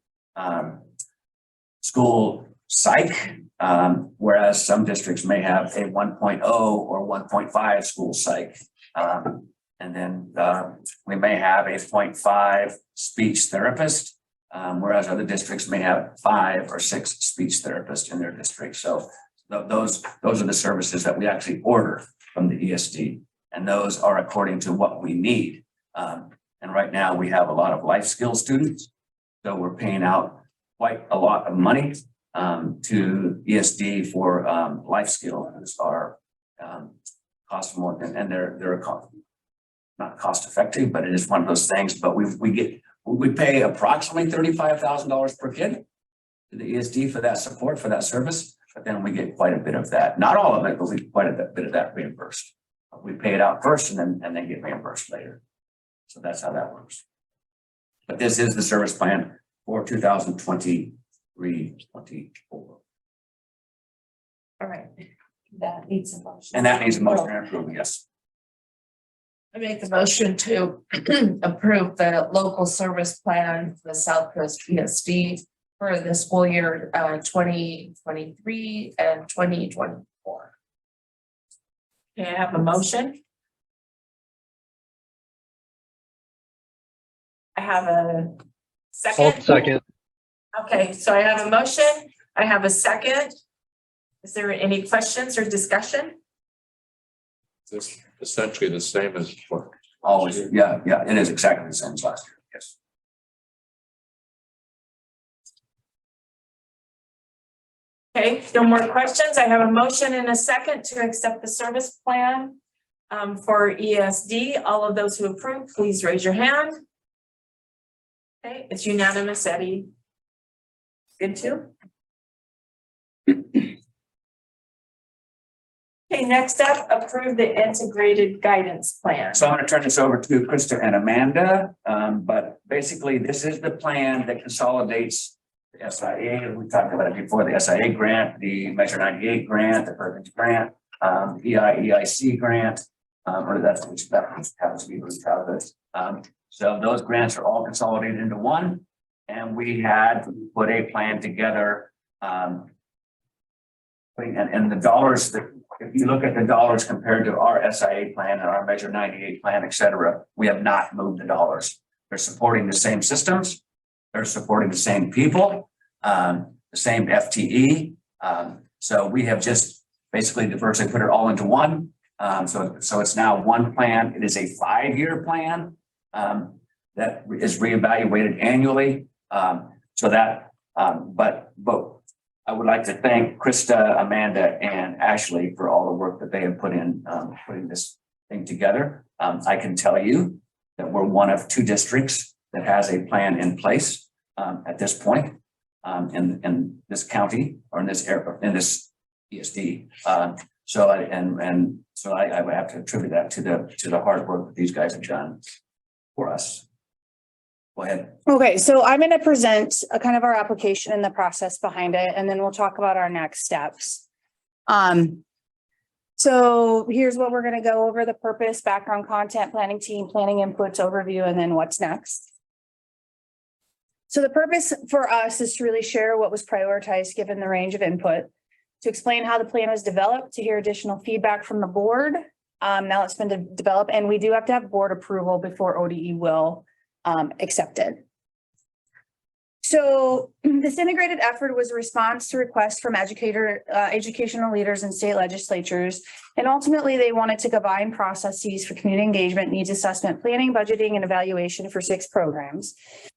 school psych, whereas some districts may have a 1.0 or 1.5 school psych. And then we may have a 0.5 speech therapist, whereas other districts may have 5 or 6 speech therapists in their district. So those are the services that we actually order from the ESD, and those are according to what we need. And right now we have a lot of life skills students, so we're paying out quite a lot of money to ESD for life skills are cost more than, and they're not cost effective, but it is one of those things. But we pay approximately $35,000 per kid to the ESD for that support, for that service. But then we get quite a bit of that, not all of it, but we get quite a bit of that reimbursed. We pay it out first and then get reimbursed later. So that's how that works. But this is the service plan for 2023-24. All right. That needs a motion. And that needs a motion and approval, yes. I make a motion to approve the local service plan for the South Coast ESD for the school year 2023 and 2024. Okay, I have a motion. I have a second. Second. Okay, so I have a motion. I have a second. Is there any questions or discussion? This essentially the same as what. Always, yeah, it is exactly the same as last year, yes. Okay, no more questions. I have a motion and a second to accept the service plan for ESD. All of those who approve, please raise your hand. Okay, it's unanimous, Eddie. Good too. Okay, next up, approve the integrated guidance plan. So I'm going to turn this over to Krista and Amanda. But basically, this is the plan that consolidates the SIA. We talked about it before, the SIA grant, the Measure 98 grant, the Perkins grant, EIC grant, or that's which happens to be Blue Childhood. So those grants are all consolidated into one. And we had put a plan together. And the dollars that, if you look at the dollars compared to our SIA plan and our Measure 98 plan, et cetera, we have not moved the dollars. They're supporting the same systems. They're supporting the same people, the same FTE, So we have just basically diversity, put it all into one. So it's now one plan. It is a 5-year plan that is reevaluated annually. But I would like to thank Krista, Amanda, and Ashley for all the work that they have put in putting this thing together. I can tell you that we're one of 2 districts that has a plan in place at this point in this county or in this area, in this ESD. So I would have to attribute that to the hard work that these guys have done for us. Go ahead. Okay, so I'm going to present a kind of our application and the process behind it, and then we'll talk about our next steps. So here's what we're going to go over: the purpose, background, content, planning team, planning inputs, overview, and then what's next. So the purpose for us is to really share what was prioritized given the range of input, to explain how the plan was developed, to hear additional feedback from the board. Now it's been developed, and we do have to have board approval before ODE will accept it. So this integrated effort was a response to requests from educational leaders and state legislatures. And ultimately, they wanted to combine processes for community engagement, needs assessment, planning, budgeting, and evaluation for 6 programs.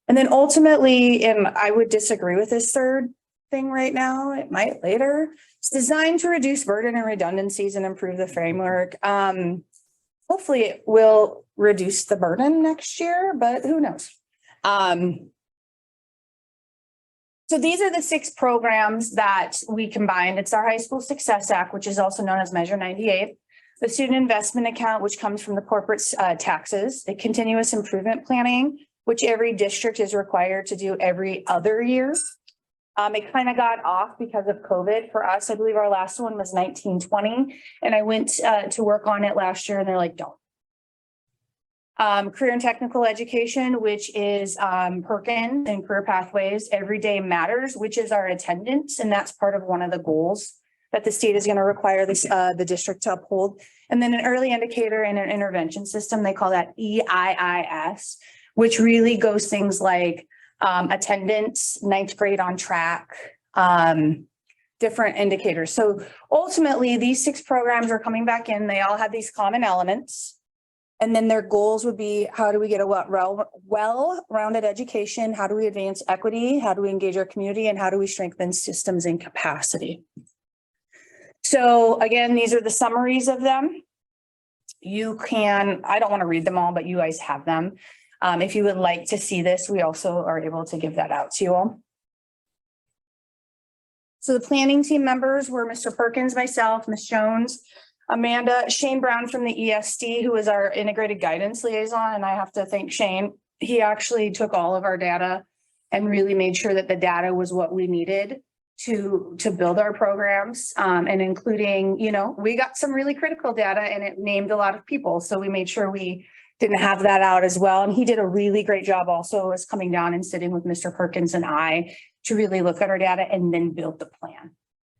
And then ultimately, and I would disagree with this third thing right now, it might later, it's designed to reduce burden and redundancies and improve the framework. Hopefully it will reduce the burden next year, but who knows? So these are the 6 programs that we combined. It's our High School Success Act, which is also known as Measure 98, the Student Investment Account, which comes from the corporate taxes, the Continuous Improvement Planning, which every district is required to do every other year. It kind of got off because of COVID for us. I believe our last one was 1920, and I went to work on it last year, and they're like, don't. Career and technical education, which is Perkins and career pathways. Every day matters, which is our attendance, and that's part of one of the goals that the state is going to require this the district to uphold. And then an early indicator and an intervention system, they call that EIIS, which really goes things like attendance, 9th grade on track, different indicators. So ultimately, these 6 programs are coming back in. They all have these common elements. And then their goals would be, how do we get a well-rounded education? How do we advance equity? How do we engage our community? And how do we strengthen systems and capacity? So again, these are the summaries of them. You can, I don't want to read them all, but you guys have them. If you would like to see this, we also are able to give that out to you all. So the planning team members were Mr. Perkins, myself, Ms. Jones, Amanda, Shane Brown from the ESD, who is our integrated guidance liaison. And I have to thank Shane. He actually took all of our data and really made sure that the data was what we needed to build our programs. And including, you know, we got some really critical data and it named a lot of people. So we made sure we didn't have that out as well. And he did a really great job also as coming down and sitting with Mr. Perkins and I to really look at our data and then build the plan.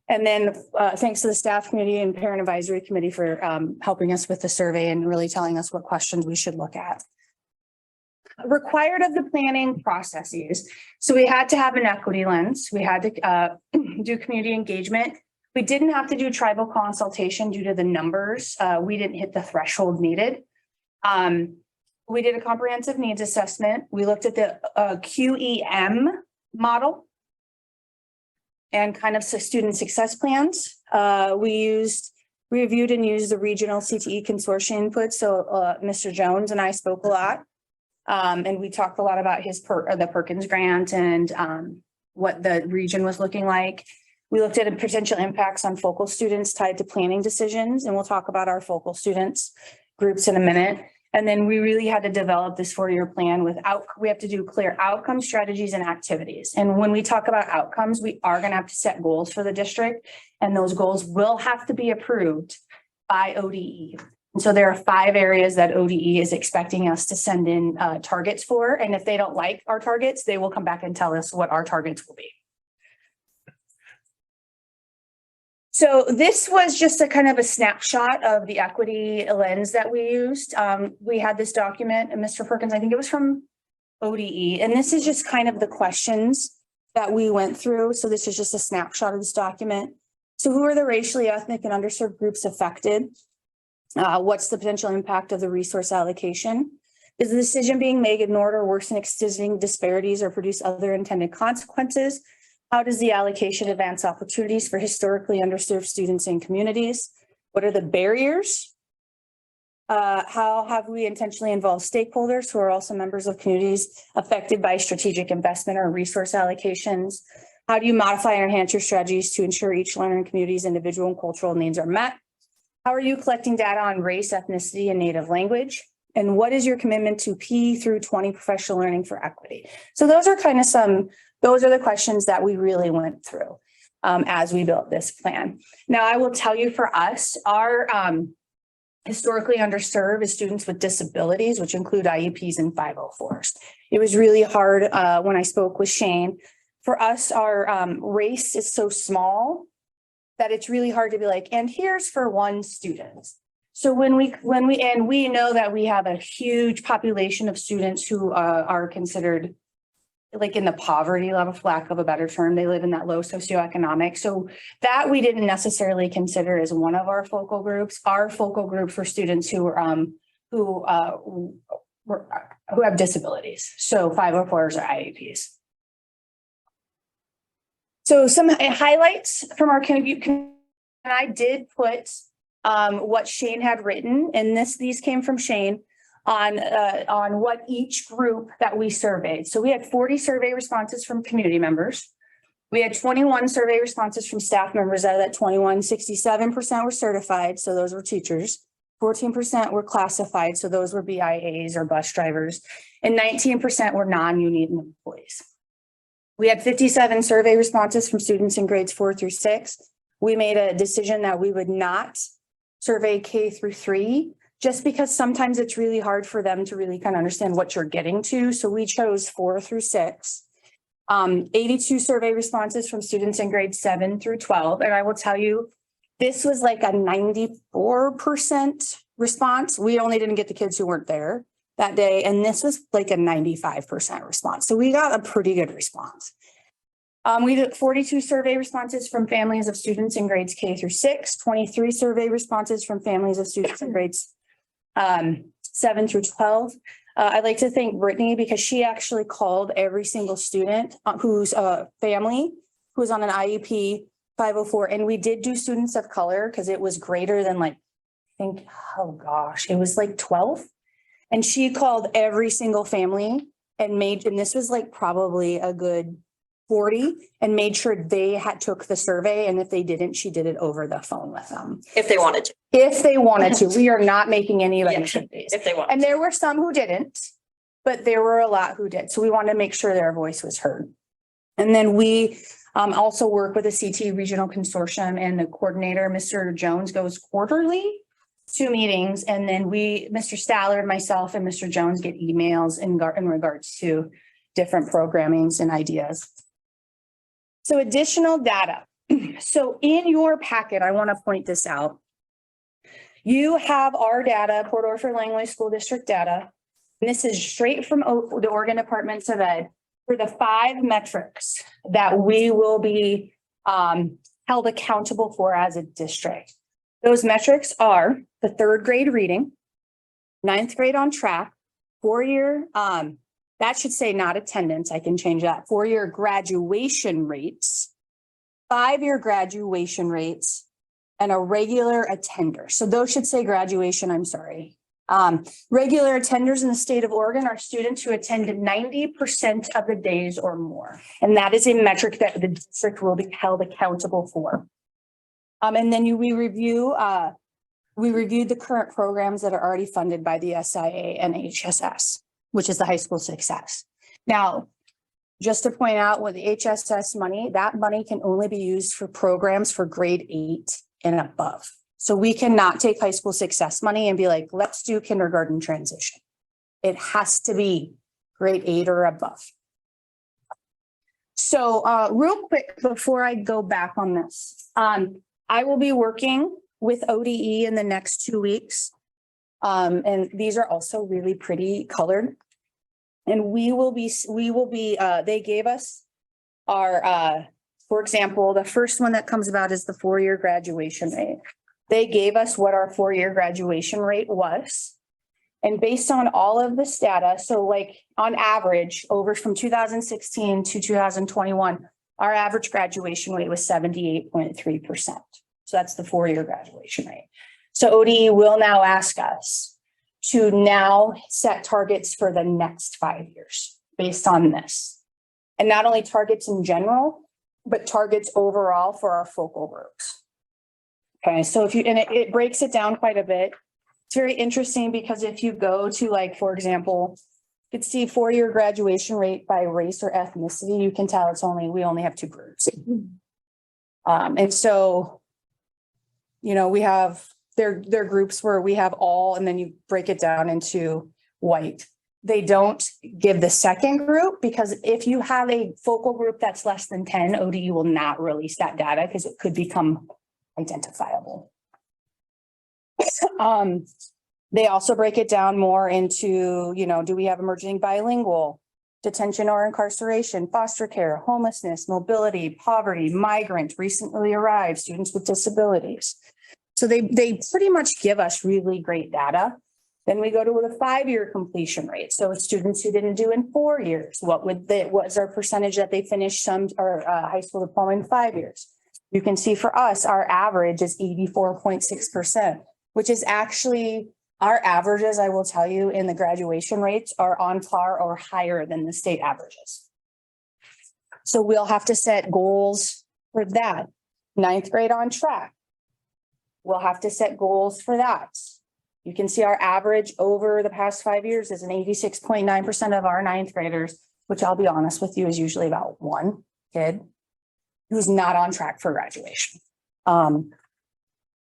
And then thanks to the staff committee and parent advisory committee for helping us with the survey and really telling us what questions we should look at. Required of the planning processes. So we had to have an equity lens. We had to do community engagement. We didn't have to do tribal consultation due to the numbers. We didn't hit the threshold needed. We did a comprehensive needs assessment. We looked at the QEM model and kind of student success plans. We reviewed and used the regional CTE consortium input. So Mr. Jones and I spoke a lot. And we talked a lot about the Perkins grant and what the region was looking like. We looked at potential impacts on focal students tied to planning decisions. And we'll talk about our focal students groups in a minute. And then we really had to develop this 4-year plan we have to do clear outcome strategies and activities. And when we talk about outcomes, we are going to have to set goals for the district, and those goals will have to be approved by ODE. And so there are 5 areas that ODE is expecting us to send in targets for. And if they don't like our targets, they will come back and tell us what our targets will be. So this was just a kind of a snapshot of the equity lens that we used. We had this document, and Mr. Perkins, I think it was from ODE, and this is just kind of the questions that we went through. So this is just a snapshot of this document. So who are the racially, ethnic, and underserved groups affected? What's the potential impact of the resource allocation? Is the decision being made ignored or worsen existing disparities or produce other intended consequences? How does the allocation advance opportunities for historically underserved students and communities? What are the barriers? How have we intentionally involved stakeholders who are also members of communities affected by strategic investment or resource allocations? How do you modify and enhance your strategies to ensure each learner and community's individual and cultural needs are met? How are you collecting data on race, ethnicity, and native language? And what is your commitment to P through 20 professional learning for equity? So those are the questions that we really went through as we built this plan. Now, I will tell you, for us, our historically underserved is students with disabilities, which include IEPs and 504s. It was really hard when I spoke with Shane. For us, our race is so small that it's really hard to be like, and here's for one student. So when we know that we have a huge population of students who are considered like in the poverty level, for lack of a better term, they live in that low socioeconomic. So that we didn't necessarily consider as one of our focal groups. Our focal group for students who have disabilities. So 504s or IEPs. So some highlights from our community. I did put what Shane had written, and these came from Shane on what each group that we surveyed. So we had 40 survey responses from community members. We had 21 survey responses from staff members. Out of that 21, 67% were certified. So those were teachers. 14% were classified. So those were BIAs or bus drivers, and 19% were non-union employees. We had 57 survey responses from students in grades 4 through 6. We made a decision that we would not survey K through 3, just because sometimes it's really hard for them to really kind of understand what you're getting to. So we chose 4 through 6. 82 survey responses from students in grades 7 through 12. And I will tell you, this was like a 94% response. We only didn't get the kids who weren't there that day. And this was like a 95% response. So we got a pretty good response. We did 42 survey responses from families of students in grades K through 6, 23 survey responses from families of students in grades 7 through 12. I'd like to thank Brittany because she actually called every single student whose family who was on an IEP 504. And we did do students of color because it was greater than it was like 12. And she called every single family and this was like probably a good 40 and made sure they took the survey. And if they didn't, she did it over the phone with them. If they wanted to. If they wanted to. We are not making anybody take these. If they want. And there were some who didn't, but there were a lot who did. So we wanted to make sure their voice was heard. And then we also work with the CT Regional Consortium, and the coordinator, Mr. Jones, goes quarterly to meetings. And then Mr. Stallard, myself, and Mr. Jones get emails in regards to different programmings and ideas. So additional data. So in your packet, I want to point this out. You have our data, Port Orford-Langlois School District data. And this is straight from the Oregon Departments of Ed for the 5 metrics that we will be held accountable for as a district. Those metrics are the 3rd grade reading, 9th grade on track, 4-year, that should say not attendance. I can change that. 4-year graduation rates, 5-year graduation rates, and a regular attender. So those should say graduation, I'm sorry. Regular attenders in the state of Oregon are students who attended 90% of the days or more. And that is a metric that the district will be held accountable for. And then we reviewed the current programs that are already funded by the SIA and HSS, which is the high school success. Now, just to point out, with the HSS money, that money can only be used for programs for grade 8 and above. So we cannot take high school success money and be like, let's do kindergarten transition. It has to be grade 8 or above. So real quick, before I go back on this, I will be working with ODE in the next 2 weeks. And these are also really pretty colored. And they gave us our For example, the first one that comes about is the four-year graduation rate. They gave us what our four-year graduation rate was. And based on all of this data, so like on average, over from 2016 to 2021, our average graduation rate was 78.3%. So that's the four-year graduation rate. So ODE will now ask us to now set targets for the next 5 years based on this. And not only targets in general, but targets overall for our focal groups. Okay, so if you, and it breaks it down quite a bit. It's very interesting because if you go to, like, for example, you could see four-year graduation rate by race or ethnicity, you can tell we only have two groups. And so, you know, we have, they're groups where we have all, and then you break it down into white. They don't give the second group because if you have a focal group that's less than 10, ODE will not release that data because it could become identifiable. They also break it down more into, you know, do we have emerging bilingual, detention or incarceration, foster care, homelessness, mobility, poverty, migrant, recently arrived, students with disabilities. So they pretty much give us really great data. Then we go to the 5-year completion rate. So students who didn't do in 4 years, what's our percentage that they finished some or high school diploma in 5 years? You can see for us, our average is 84.6%, which is actually our averages, I will tell you, in the graduation rates are on par or higher than the state averages. So we'll have to set goals for that. 9th grade on track. We'll have to set goals for that. You can see our average over the past 5 years is an 86.9% of our 9th graders, which I'll be honest with you is usually about one kid who's not on track for graduation.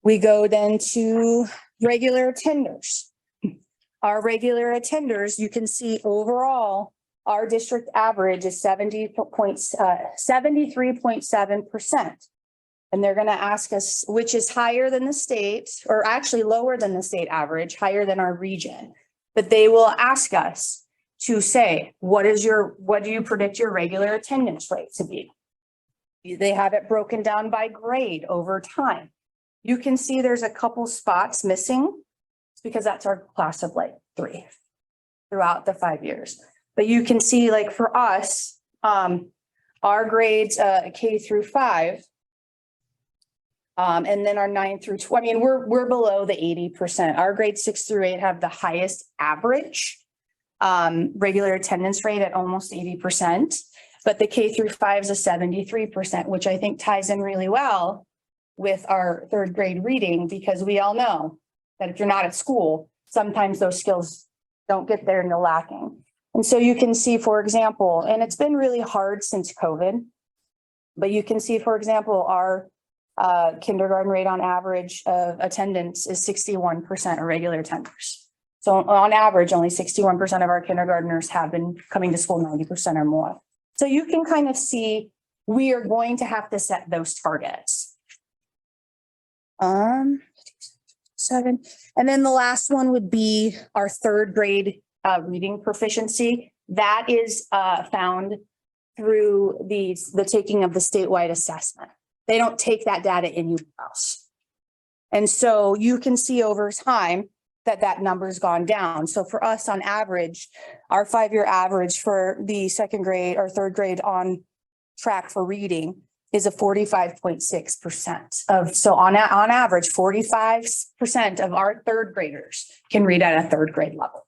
We go then to regular attenders. Our regular attenders, you can see overall, our district average is 73.7%. And they're going to ask us, which is higher than the state, or actually lower than the state average, higher than our region. But they will ask us to say, what do you predict your regular attendance rate to be? They have it broken down by grade over time. You can see there's a couple spots missing because that's our class of like 3 throughout the 5 years. But you can see, like, for us, our grades K through 5, and then our 9 through 12, I mean, we're below the 80%. Our grades 6 through 8 have the highest average regular attendance rate at almost 80%. But the K through 5 is a 73%, which I think ties in really well with our 3rd grade reading, because we all know that if you're not at school, sometimes those skills don't get there and you're lacking. And so you can see, for example, and it's been really hard since COVID, but you can see, for example, our kindergarten rate on average of attendance is 61% of regular attenders. So on average, only 61% of our kindergartners have been coming to school 90% or more. So you can kind of see we are going to have to set those targets. 7. And then the last one would be our 3rd grade reading proficiency. That is found through the taking of the statewide assessment. They don't take that data anywhere else. And so you can see over time that number's gone down. So for us, on average, our 5-year average for the 2nd grade or 3rd grade on track for reading is a 45.6% of, so on average, 45% of our 3rd graders can read at a 3rd grade level.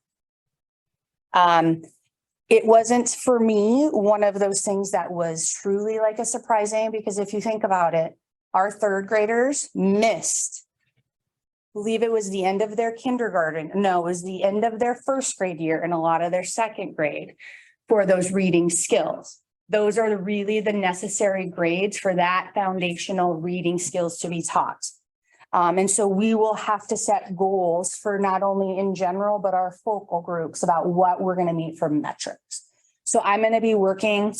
It wasn't, for me, one of those things that was truly like a surprising, because if you think about it, our 3rd graders missed, I believe it was the end of their kindergarten. No, it was the end of their 1st grade year and a lot of their 2nd grade for those reading skills. Those are really the necessary grades for that foundational reading skills to be taught. And so we will have to set goals for not only in general, but our focal groups about what we're going to meet for metrics. So I'm going to be working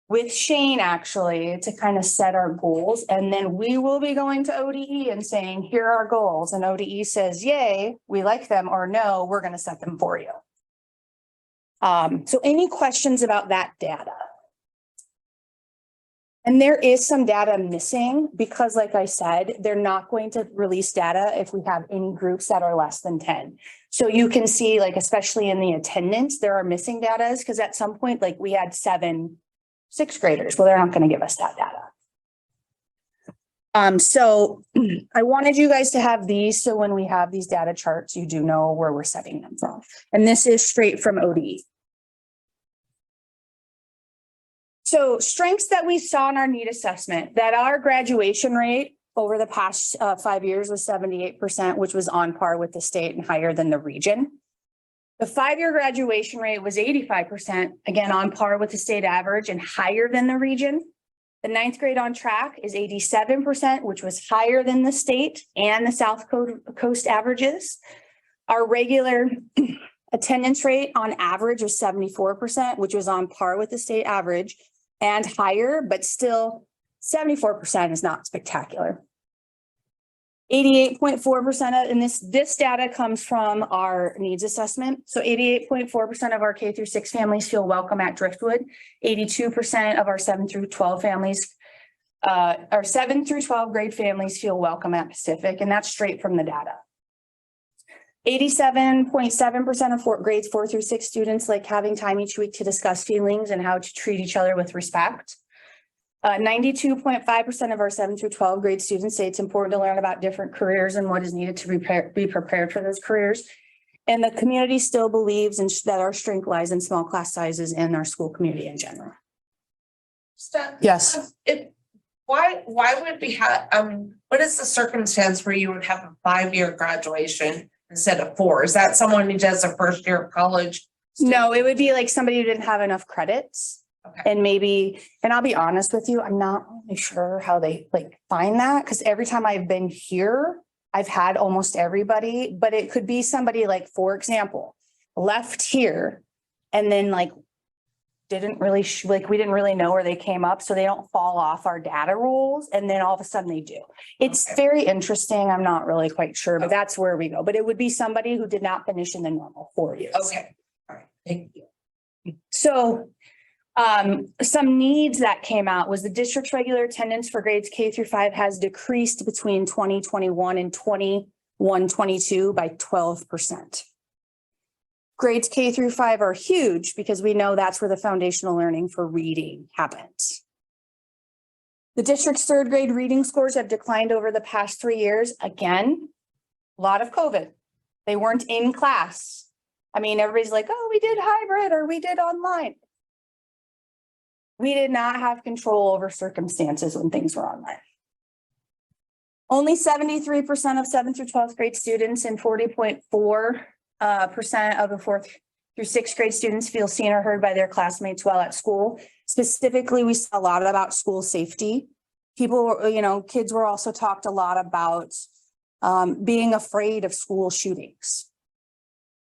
with Shane actually to kind of set our goals. And then we will be going to ODE and saying, here are our goals. And ODE says, yay, we like them, or no, we're going to set them for you. So any questions about that data? And there is some data missing because like I said, they're not going to release data if we have any groups that are less than 10. So you can see like, especially in the attendance, there are missing data because at some point, like we had 7 6th graders. Well, they're not going to give us that data. So I wanted you guys to have these. So when we have these data charts, you do know where we're setting them from. And this is straight from ODE. So strengths that we saw in our need assessment, that our graduation rate over the past 5 years was 78%, which was on par with the state and higher than the region. The 5-year graduation rate was 85%, again, on par with the state average and higher than the region. The 9th grade on track is 87%, which was higher than the state and the South Coast averages. Our regular attendance rate on average was 74%, which was on par with the state average and higher, but still 74% is not spectacular. 88.4% and this data comes from our needs assessment. So 88.4% of our K through 6 families feel welcome at Driftwood. 82% of our 7 through 12 families, our 7 through 12 grade families feel welcome at Pacific, and that's straight from the data. 87.7% of grades 4 through 6 students like having time each week to discuss feelings and how to treat each other with respect. 92.5% of our 7 through 12 grade students say it's important to learn about different careers and what is needed to be prepared for those careers. And the community still believes that our strength lies in small class sizes and our school community in general. Yes. Why would we have, what is the circumstance where you would have a 5-year graduation instead of 4? Is that someone who does a first year of college? No, it would be like somebody who didn't have enough credits. Okay. And maybe, and I'll be honest with you, I'm not really sure how they like find that because every time I've been here, I've had almost everybody, but it could be somebody like, for example, left here and then like didn't really we didn't really know where they came up, so they don't fall off our data rules, and then all of a sudden they do. It's Okay. very interesting. I'm not really quite sure, but that's where we go. But it would be somebody who did not finish in the normal 4 years. Okay, all right, thank you. So some needs that came out was the district's regular attendance for grades K through 5 has decreased between 2021 and 21-22 by 12%. Grades K through 5 are huge because we know that's where the foundational learning for reading happens. The district's 3rd grade reading scores have declined over the past 3 years. Again, a lot of COVID. They weren't in class. I mean, everybody's like, oh, we did hybrid or we did online. We did not have control over circumstances when things were online. Only 73% of 7th through 12th grade students and 40.4% of the 4th through 6th grade students feel seen or heard by their classmates while at school. Specifically, we saw a lot about school safety. People, kids were also talked a lot about being afraid of school shootings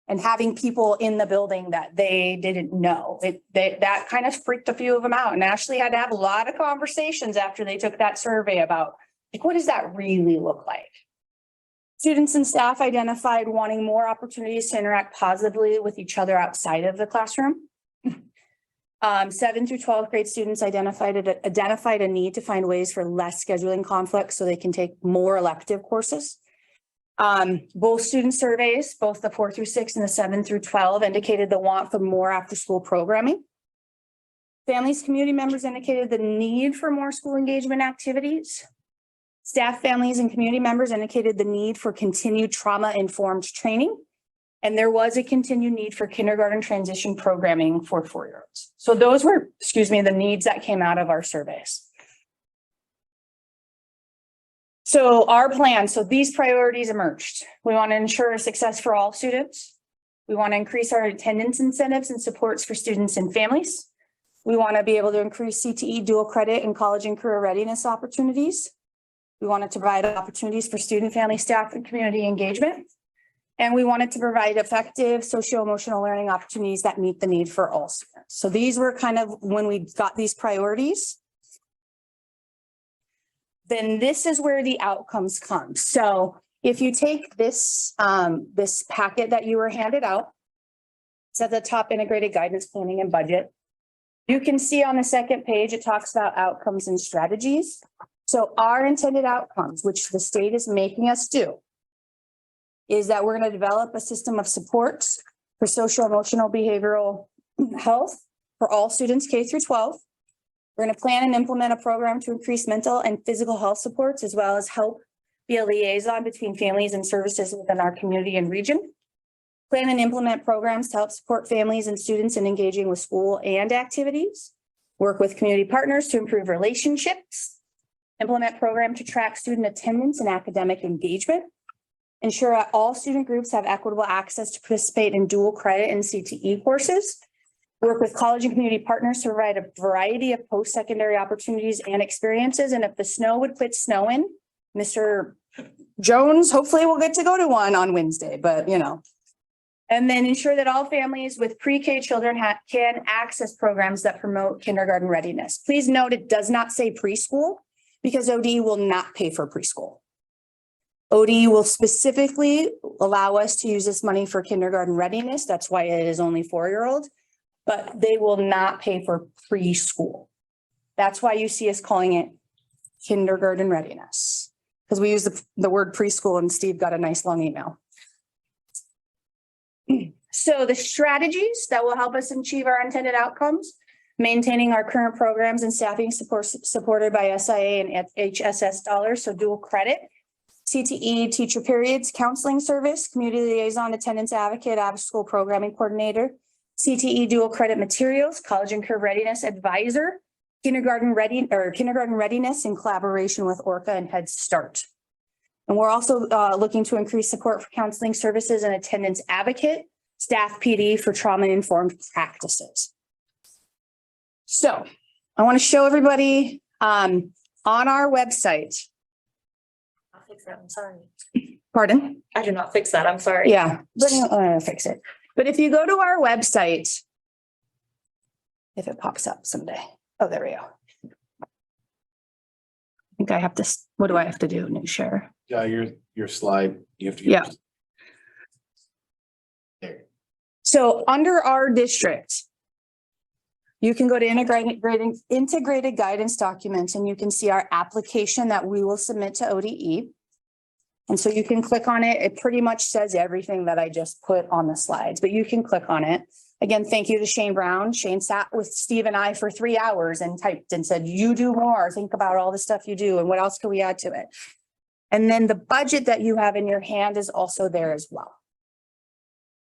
and having people in the building that they didn't know. That kind of freaked a few of them out. And Ashley had to have a lot of conversations after they took that survey about, like, what does that really look like? Students and staff identified wanting more opportunities to interact positively with each other outside of the classroom. 7 through 12th grade students identified a need to find ways for less scheduling conflicts so they can take more elective courses. Both student surveys, both the 4 through 6 and the 7 through 12, indicated the want for more after school programming. Families, community members indicated the need for more school engagement activities. Staff, families, and community members indicated the need for continued trauma-informed training. And there was a continued need for kindergarten transition programming for 4-year-olds. So those were, the needs that came out of our surveys. So our plan, so these priorities emerged. We want to ensure success for all students. We want to increase our attendance incentives and supports for students and families. We want to be able to increase CTE dual credit and college and career readiness opportunities. We wanted to provide opportunities for student, family, staff, and community engagement. And we wanted to provide effective socio-emotional learning opportunities that meet the need for all students. So these were kind of when we got these priorities. Then this is where the outcomes come. So if you take this, this packet that you were handed out, it's at the top, integrated guidance, planning, and budget. You can see on the second page, it talks about outcomes and strategies. So our intended outcomes, which the state is making us do, is that we're going to develop a system of supports for social, emotional, behavioral health for all students K through 12. We're going to plan and implement a program to increase mental and physical health supports, as well as help be a liaison between families and services within our community and region. Plan and implement programs to help support families and students in engaging with school and activities. Work with community partners to improve relationships. Implement program to track student attendance and academic engagement. Ensure that all student groups have equitable access to participate in dual credit and CTE courses. Work with college and community partners to provide a variety of post-secondary opportunities and experiences. And if the snow would quit snowing, Mr. Jones, hopefully we'll get to go to one on Wednesday, but you know. And then ensure that all families with pre-K children can access programs that promote kindergarten readiness. Please note, it does not say preschool because ODE will not pay for preschool. ODE will specifically allow us to use this money for kindergarten readiness. That's why it is only 4-year-old, but they will not pay for preschool. That's why you see us calling it kindergarten readiness, because we use the word preschool and Steve got a nice long email. So the strategies that will help us achieve our intended outcomes, maintaining our current programs and staffing supported by SIA and HSS dollars, so dual credit, CTE, teacher periods, counseling service, community liaison, attendance advocate, after-school programming coordinator, CTE dual credit materials, college and career readiness advisor, kindergarten readiness in collaboration with Orca and Head Start. And we're also looking to increase support for counseling services and attendance advocate, staff PD for trauma-informed practices. So I want to show everybody on our website. I'll fix that, I'm sorry. Pardon? I did not fix that, I'm sorry. Yeah, but fix it. But if you go to our website, if it pops up someday. Oh, there we go. I think I have to, what do I have to do? New share. Yeah, your slide, you have to. Yeah. There. So under our district, you can go to integrated guidance documents and you can see our application that we will submit to ODE. And so you can click on it. It pretty much says everything that I just put on the slides, but you can click on it. Again, thank you to Shane Brown. Shane sat with Steve and I for 3 hours and typed and said, you do more, think about all the stuff you do and what else can we add to it? And then the budget that you have in your hand is also there as well.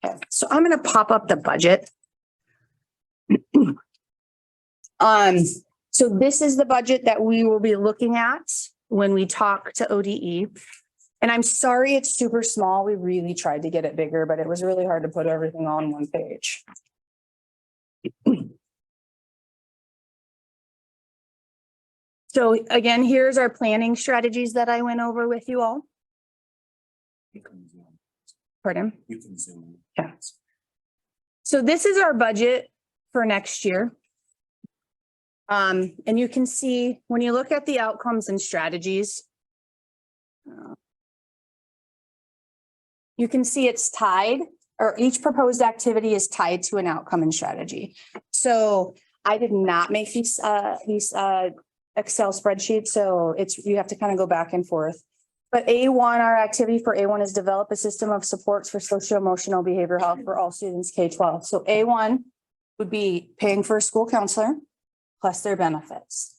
Okay, so I'm going to pop up the budget. So this is the budget that we will be looking at when we talk to ODE. And I'm sorry, it's super small. We really tried to get it bigger, but it was really hard to put everything on one page. So again, here's our planning strategies that I went over with you all. Pardon? You can zoom. Yeah. So this is our budget for next year. And you can see when you look at the outcomes and strategies, you can see it's tied, or each proposed activity is tied to an outcome and strategy. So I did not make these Excel spreadsheets, so you have to kind of go back and forth. But A1, our activity for A1 is develop a system of supports for social-emotional behavioral health for all students K-12. So A1 would be paying for a school counselor plus their benefits.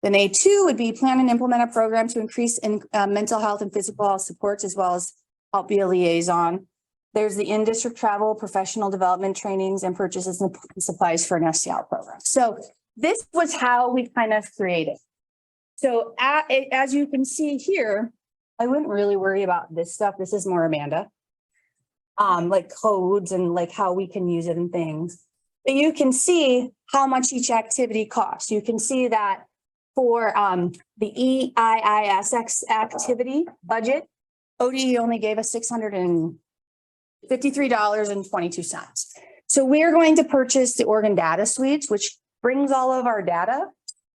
Then A2 would be plan and implement a program to increase in mental health and physical health supports, as well as help be a liaison. There's the in-district travel, professional development trainings, and purchases and supplies for an SCL program. So this was how we kind of created. So as you can see here, I wouldn't really worry about this stuff. This is more Amanda. Like codes and like how we can use it and things. But you can see how much each activity costs. You can see that for the EIISX activity budget, ODE only gave us $653.22. So we're going to purchase the Oregon data suites, which brings all of our data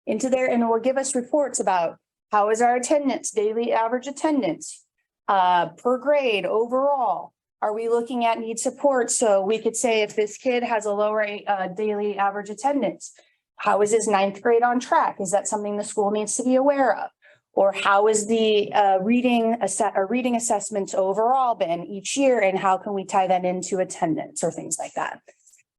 into there and will give us reports about how is our attendance, daily average attendance, per grade overall, Are we looking at need support? So we could say if this kid has a lower daily average attendance, how is his ninth grade on track? Is that something the school needs to be aware of? Or how is the reading assessments overall been each year, and how can we tie that into attendance or things like that?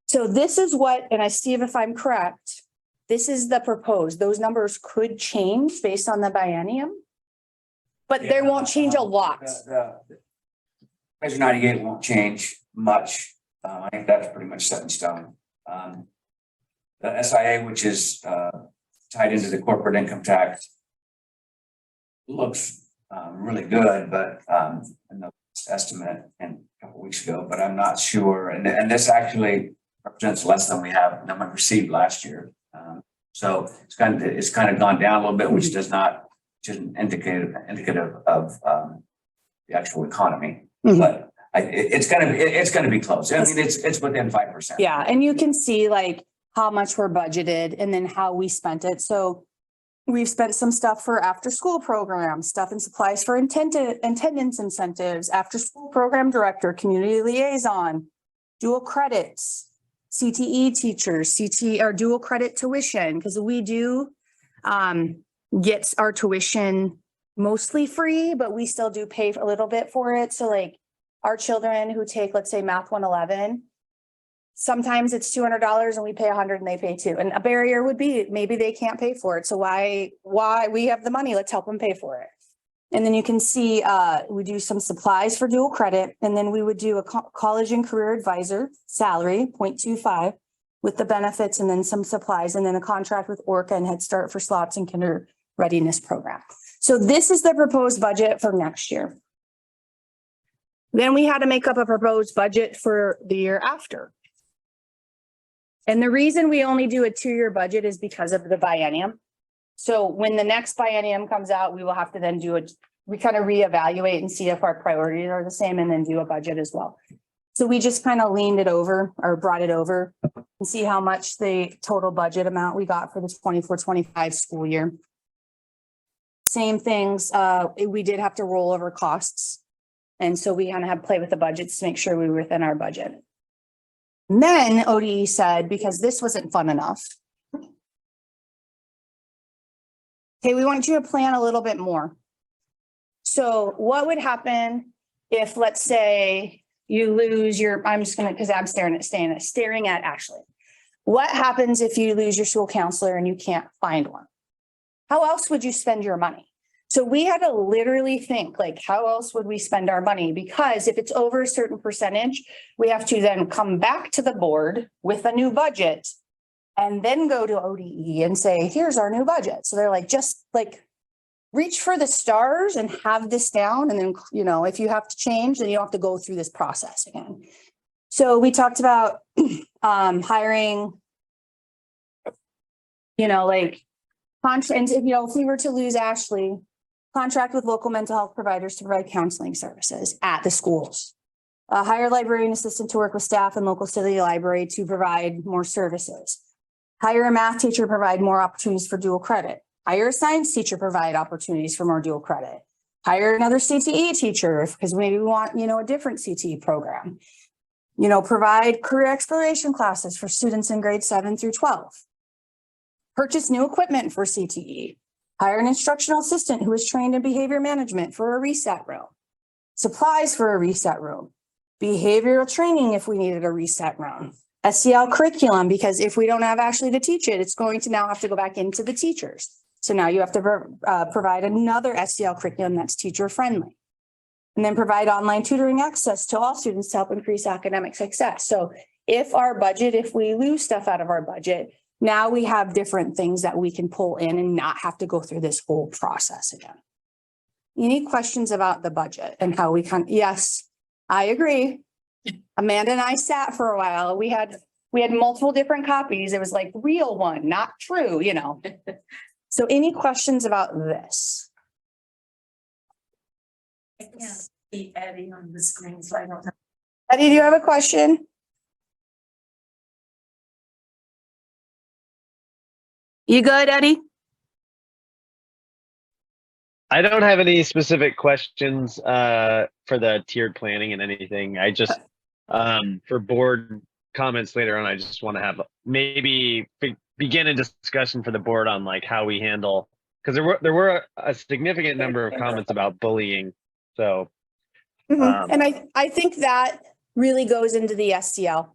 So this is what, and Steve, if I'm correct, this is the proposed. Those numbers could change based on the biennium, but they won't change a lot. Measure 98 won't change much. I think that's pretty much set in stone. The SIA, which is tied into the corporate income tax, looks really good, but in the estimate a couple weeks ago, but I'm not sure. And this actually represents less than we received last year. So it's kind of gone down a little bit, which isn't indicative of the actual economy. But it's gonna be close. I mean, it's within 5%. Yeah, and you can see like how much we're budgeted and then how we spent it. So we've spent some stuff for after school programs, stuff and supplies for attendance incentives, after school program director, community liaison, dual credits, CTE teachers, or dual credit tuition, because we do get our tuition mostly free, but we still do pay a little bit for it. So like our children who take, let's say, Math 111, sometimes it's $200 and we pay $100 and they pay $200. And a barrier would be maybe they can't pay for it. So why we have the money, let's help them pay for it. And then you can see we do some supplies for dual credit, and then we would do a college and career advisor salary 0.25 with the benefits, and then some supplies, and then a contract with Orca and Head Start for slots and kinder readiness program. So this is the proposed budget for next year. Then we had to make up a proposed budget for the year after. And the reason we only do a 2-year budget is because of the biennium. So when the next biennium comes out, we will have to then we kind of reevaluate and see if our priorities are the same, and then do a budget as well. So we just kind of leaned it over or brought it over and see how much the total budget amount we got for the 24-25 school year. Same things, we did have to roll over costs. And so we kind of had to play with the budgets to make sure we were within our budget. And then ODE said, because this wasn't fun enough, okay, we want you to plan a little bit more. So what would happen if, let's say, you lose your, I'm just gonna, because I'm staring at Ashley. What happens if you lose your school counselor and you can't find one? How else would you spend your money? So we had to literally think, like, how else would we spend our money? Because if it's over a certain percentage, we have to then come back to the board with a new budget and then go to ODE and say, here's our new budget. So they're like, just like reach for the stars and have this down. And then, you know, if you have to change, then you don't have to go through this process again. So we talked about hiring, you know, like contract, you know, if we were to lose Ashley, contract with local mental health providers to provide counseling services at the schools. Hire a librarian assistant to work with staff in local city library to provide more services. Hire a math teacher, provide more opportunities for dual credit. Hire a science teacher, provide opportunities for more dual credit. Hire another CTE teacher because maybe we want, you know, a different CTE program. You know, provide career exploration classes for students in grades 7 through 12. Purchase new equipment for CTE. Hire an instructional assistant who is trained in behavior management for a reset room. Supplies for a reset room. Behavioral training if we needed a reset room. SEL curriculum, because if we don't have Ashley to teach it, it's going to now have to go back into the teachers. So now you have to provide another SEL curriculum that's teacher friendly. And then provide online tutoring access to all students to help increase academic success. So if we lose stuff out of our budget, now we have different things that we can pull in and not have to go through this whole process again. Any questions about the budget and how we yes, I agree. Amanda and I sat for a while. We had multiple different copies. It was like real one, not true, you know. So any questions about this? I can't see Eddie on the screen, so I don't know. Eddie, do you have a question? You good, Eddie? I don't have any specific questions for the tiered planning and anything. I just for board comments later on, I just want to have maybe begin a discussion for the board on like how we handle, because there were a significant number of comments about bullying. So And I think that really goes into the STL.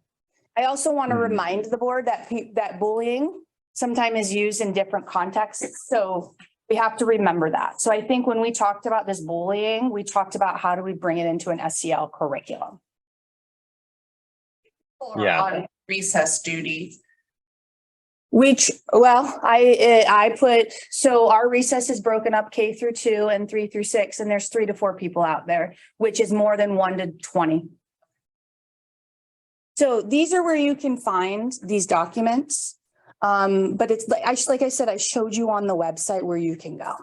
I also want to remind the board that that bullying sometimes is used in different contexts. So we have to remember that. So I think when we talked about this bullying, we talked about how do we bring it into an STL curriculum. Or Yeah. on recess duty. Which, well, I put, so our recess is broken up K through 2 and 3 through 6, and there's 3 to 4 people out there, which is more than 1 to 20. So these are where you can find these documents. But it's like I said, I showed you on the website where you can go.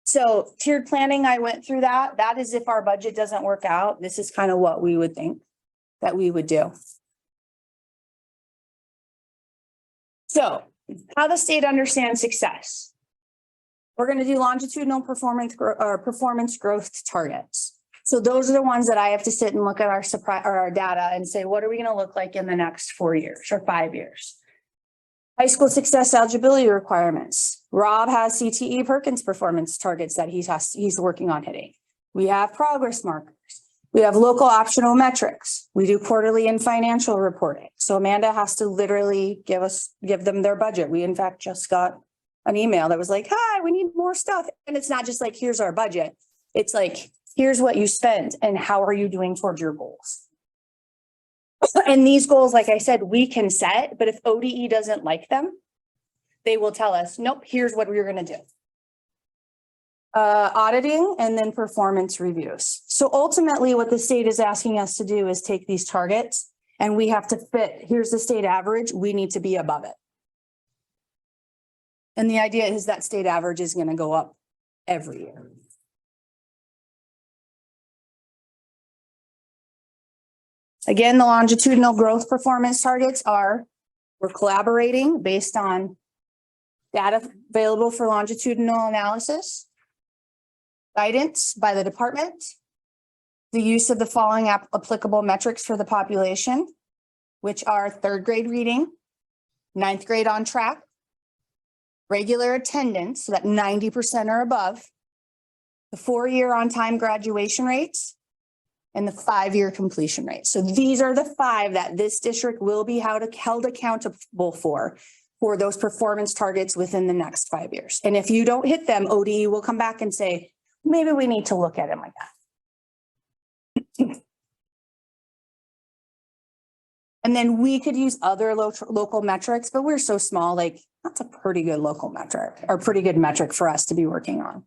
So tiered planning, I went through that. That is if our budget doesn't work out, this is kind of what we would think that we would do. So how the state understands success. We're going to do longitudinal performance growth targets. So those are the ones that I have to sit and look at our data and say, what are we going to look like in the next 4 years or 5 years? High school success eligibility requirements. Rob has CTE Perkins performance targets that he's working on hitting. We have progress markers. We have local optional metrics. We do quarterly and financial reporting. So Amanda has to literally give them their budget. We in fact just got an email that was like, hi, we need more stuff. And it's not just like, here's our budget. It's like, here's what you spent and how are you doing towards your goals? And these goals, like I said, we can set, but if ODE doesn't like them, they will tell us, nope, here's what we're going to do. Auditing and then performance reviews. So ultimately what the state is asking us to do is take these targets and we have to fit, here's the state average, we need to be above it. And the idea is that state average is going to go up every year. Again, the longitudinal growth performance targets are, we're collaborating based on data available for longitudinal analysis, guidance by the department, the use of the following applicable metrics for the population, which are 3rd grade reading, 9th grade on track, regular attendance, so that 90% or above, the 4-year on-time graduation rates, and the 5-year completion rate. So these are the 5 that this district will be held accountable for those performance targets within the next 5 years. And if you don't hit them, ODE will come back and say, maybe we need to look at it like that. And then we could use other local metrics, but we're so small, like that's a pretty good local metric or pretty good metric for us to be working on.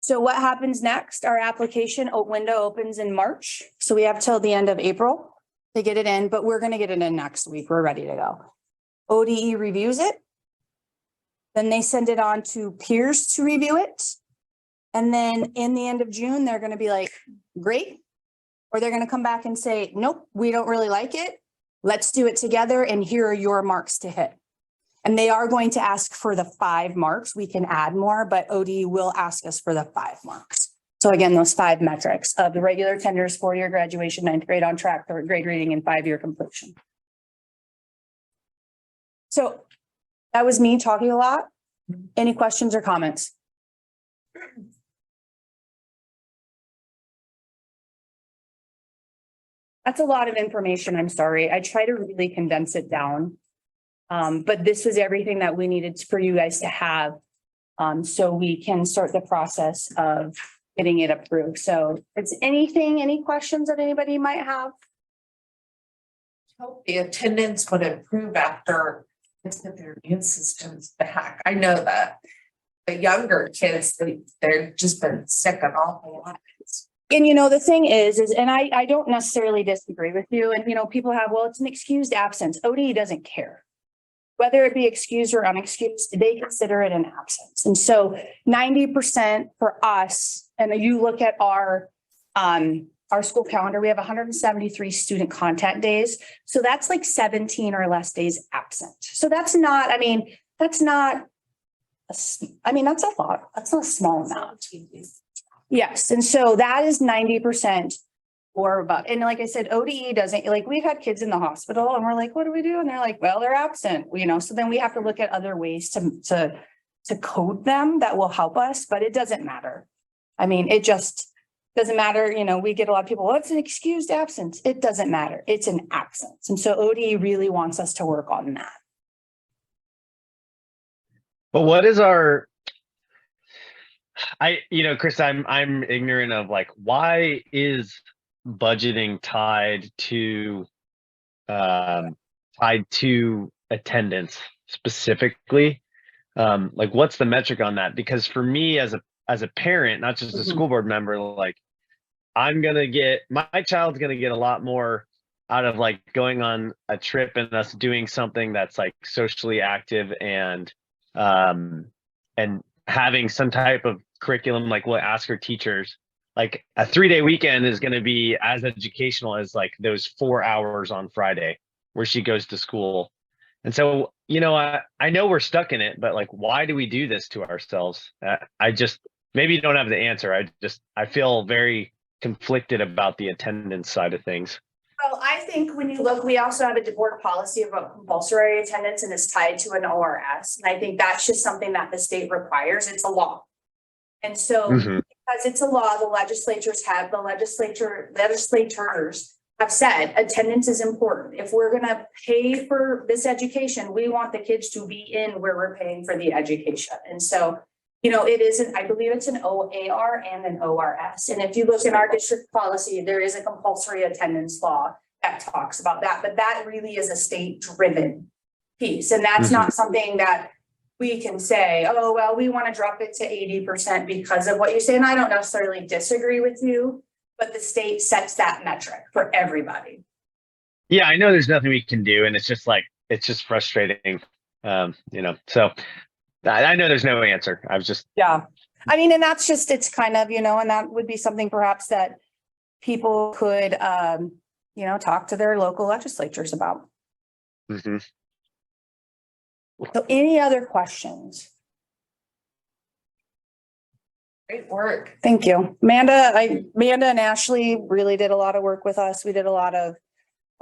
So what happens next? Our application window opens in March. So we have till the end of April to get it in, but we're going to get it in next week. We're ready to go. ODE reviews it. Then they send it on to peers to review it. And then in the end of June, they're going to be like, great. Or they're going to come back and say, nope, we don't really like it. Let's do it together. And here are your marks to hit. And they are going to ask for the 5 marks. We can add more, but ODE will ask us for the 5 marks. So again, those 5 metrics of the regular attenders, 4-year graduation, 9th grade on track, 3rd grade reading, and 5-year completion. So that was me talking a lot. Any questions or comments? That's a lot of information. I'm sorry. I try to really condense it down. But this was everything that we needed for you guys to have. So we can start the process of getting it approved. So it's any questions that anybody might have? Hope the attendance would improve after kids get their immune systems back. I know that the younger kids, they've just been sick an awful lot. And the thing is, and I don't necessarily disagree with you. And people have, well, it's an excused absence. ODE doesn't care. Whether it be excused or unexcused, they consider it an absence. And so 90% for us, and you look at our our school calendar, we have 173 student contact days. So that's like 17 or less days absent. So that's not, I mean, that's not, that's a lot. That's not a small amount. Yes, and so that is 90% or above. And like I said, ODE doesn't, like, we've had kids in the hospital and we're like, what do we do? And they're like, well, they're absent, you know, so then we have to look at other ways to code them that will help us, but it doesn't matter. I mean, it just doesn't matter. You know, we get a lot of people, well, it's an excused absence. It doesn't matter. It's an absence. And so ODE really wants us to work on that. But what is our, Chris, I'm ignorant of like, why is budgeting tied to attendance specifically? Like, what's the metric on that? Because for me as a parent, not just a school board member, like, my child's gonna get a lot more out of like going on a trip and us doing something that's like socially active and having some type of curriculum. Like, we'll ask our teachers, like a 3-day weekend is going to be as educational as like those 4 hours on Friday where she goes to school. And so, I know we're stuck in it, but like, why do we do this to ourselves? Maybe you don't have the answer. I feel very conflicted about the attendance side of things. Well, I think when you look, we also have a board policy about compulsory attendance and it's tied to an ORS. And I think that's just something that the state requires. It's a law. And so because it's a law, the legislators have said attendance is important. If we're going to pay for this education, we want the kids to be in where we're paying for the education. And so, it isn't, I believe it's an OAR and an ORS. And if you look in our district policy, there is a compulsory attendance law that talks about that, but that really is a state driven piece. And that's not something that we can say, oh, well, we want to drop it to 80% because of what you say. And I don't necessarily disagree with you, but the state sets that metric for everybody. Yeah, I know there's nothing we can do. And it's just frustrating, so I know there's no answer. Yeah. I mean, and that's just, it's kind of, and that would be something perhaps that people could, talk to their local legislatures about. So any other questions? Great work. Thank you. Amanda and Ashley really did a lot of work with us. We did a lot of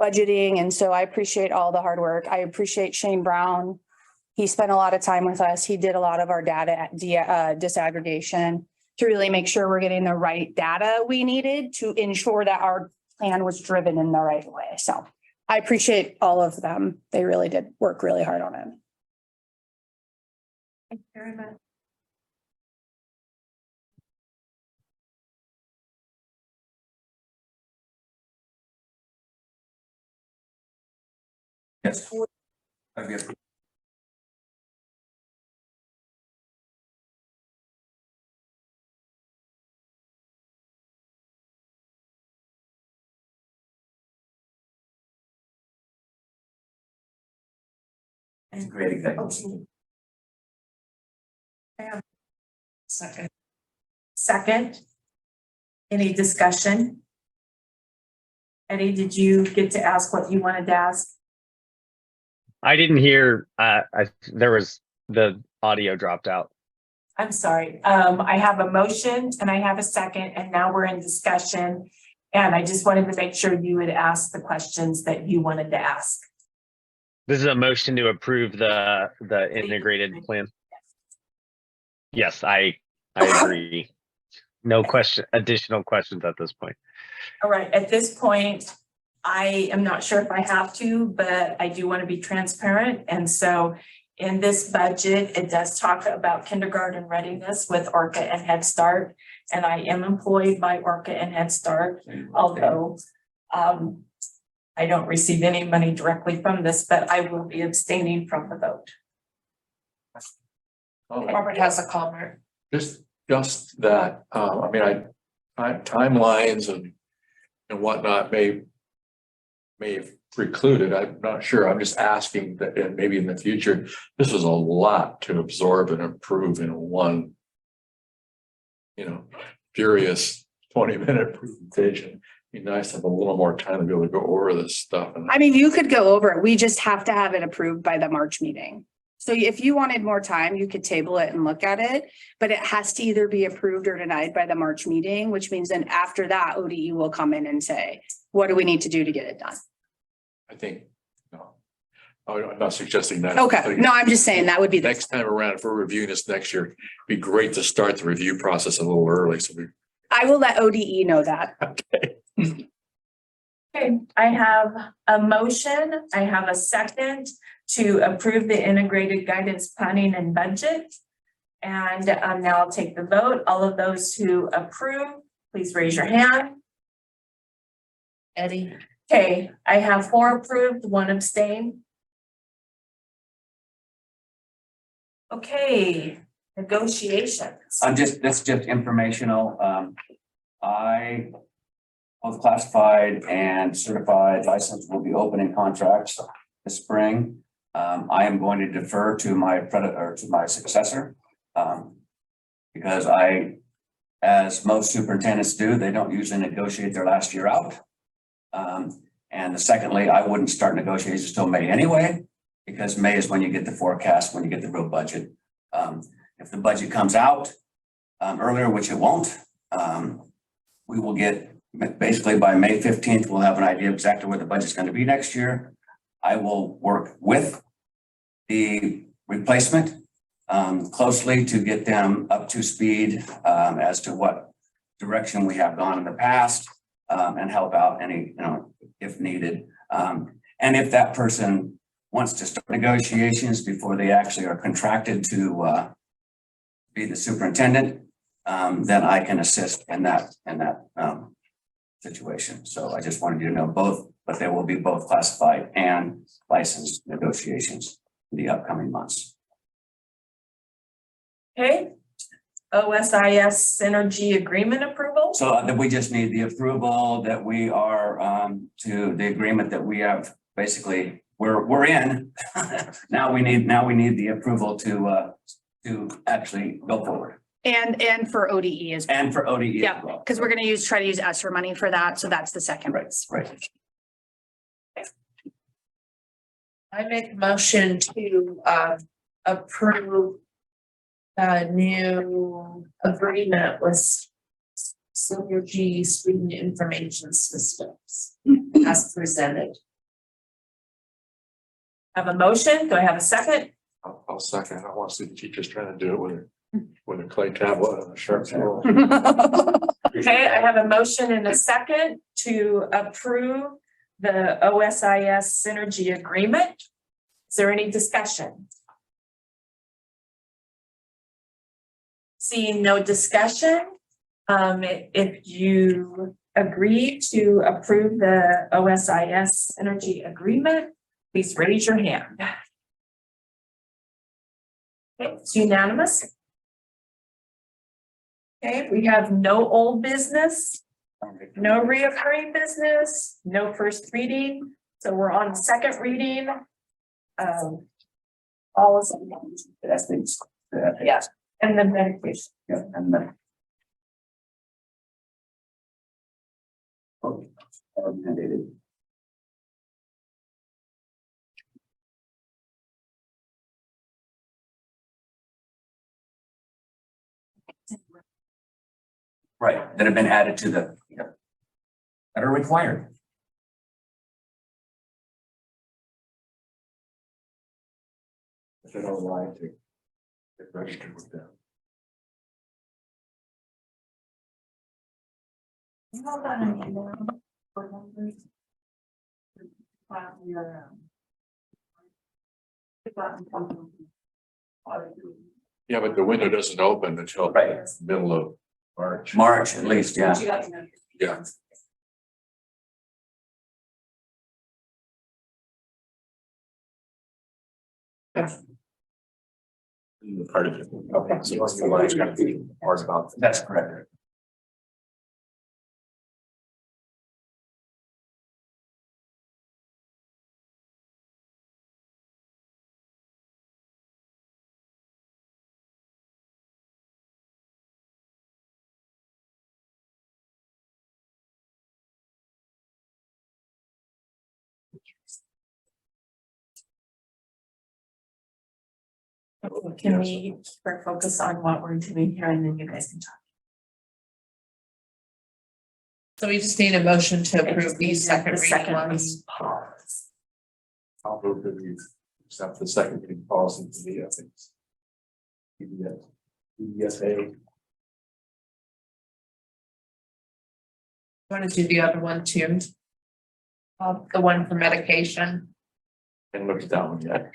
budgeting. And so I appreciate all the hard work. I appreciate Shane Brown. He spent a lot of time with us. He did a lot of our data disaggregation to really make sure we're getting the right data we needed to ensure that our plan was driven in the right way. So I appreciate all of them. They really did work really hard on it. Thank you very much. Yes. Okay. He's a great executive. Second. Any discussion? Eddie, did you get to ask what you wanted to ask? I didn't hear, there was, the audio dropped out. I'm sorry. I have a motion and I have a second, and now we're in discussion. And I just wanted to make sure you would ask the questions that you wanted to ask. This is a motion to approve the integrated plan. Yes, I agree. No additional questions at this point. All right, at this point, I am not sure if I have to, but I do want to be transparent. And so in this budget, it does talk about kindergarten readiness with ORCA and Head Start. And I am employed by ORCA and Head Start, although I don't receive any money directly from this, but I will be abstaining from the vote. Robert has a comment. Just that, timelines and whatnot may have precluded. I'm not sure. I'm just asking that, and maybe in the future, this is a lot to absorb and improve in one, furious 20-minute presentation. Be nice to have a little more time to be able to go over this stuff and. I mean, you could go over it. We just have to have it approved by the March meeting. So if you wanted more time, you could table it and look at it, but it has to either be approved or denied by the March meeting, which means then after that, ODE will come in and say, what do we need to do to get it done? I think, no. I'm not suggesting that. Okay, no, I'm just saying that would be the, Next time around, if we're reviewing this next year, it'd be great to start the review process a little early, so we. I will let ODE know that. Okay. Okay, I have a motion, I have a second to approve the integrated guidance planning and budget. And now I'll take the vote. All of those who approve, please raise your hand. Eddie, Okay, I have 4 approved, 1 abstain. Okay, negotiations. That's just informational. I, both classified and certified license will be opening contracts this spring. I am going to defer to my successor. Because as most superintendents do, they don't usually negotiate their last year out. And secondly, I wouldn't start negotiations till May anyway, because May is when you get the forecast, when you get the real budget. If the budget comes out earlier, which it won't, we will get, basically by May 15th, we'll have an idea of exactly where the budget's going to be next year. I will work with the replacement closely to get them up to speed as to what direction we have gone in the past and help out any, if needed. And if that person wants to start negotiations before they actually are contracted to be the superintendent, then I can assist in that situation. So I just wanted you to know both, but there will be both classified and licensed negotiations in the upcoming months. Okay, OSIS synergy agreement approval. So that we just need the approval that we are to the agreement that we have, basically we're in. Now we need the approval to actually go forward. And for ODE as well. And for ODE Yeah, as well. because we're gonna try to use ESSER money for that. So that's the second. Right, right. I make a motion to approve a new agreement with Synergy Student Information Systems as presented. Have a motion. Do I have a second? I'll second. I want to see the teachers trying to do it with a clay tablet and a sharp pencil. Okay, I have a motion and a second to approve the OSIS synergy agreement. Is there any discussion? Seeing no discussion, if you agree to approve the OSIS synergy agreement, please raise your hand. Okay, it's unanimous. Okay, we have no old business, no reoccurring business, no first reading, so we're on second reading. All is. That's things. Yeah, and the medication. Yeah, and then. Mandated. Right, that have been added to the, that are required. If they don't lie to get registered with them. Hold on a minute. File your, Yeah, but the window doesn't open until Right. middle of March. March at least, yeah. Yeah. Part of it. Okay. So that's the one that's got to be part about. That's correct. Can we keep our focus on what we're doing here and then you guys can talk? So we just need a motion to approve these second The reading second ones. reading policy. I'll move that we accept the second reading policy for the ethics. EDSA. Want to do the other one too? The one for medication. And look at that one yet.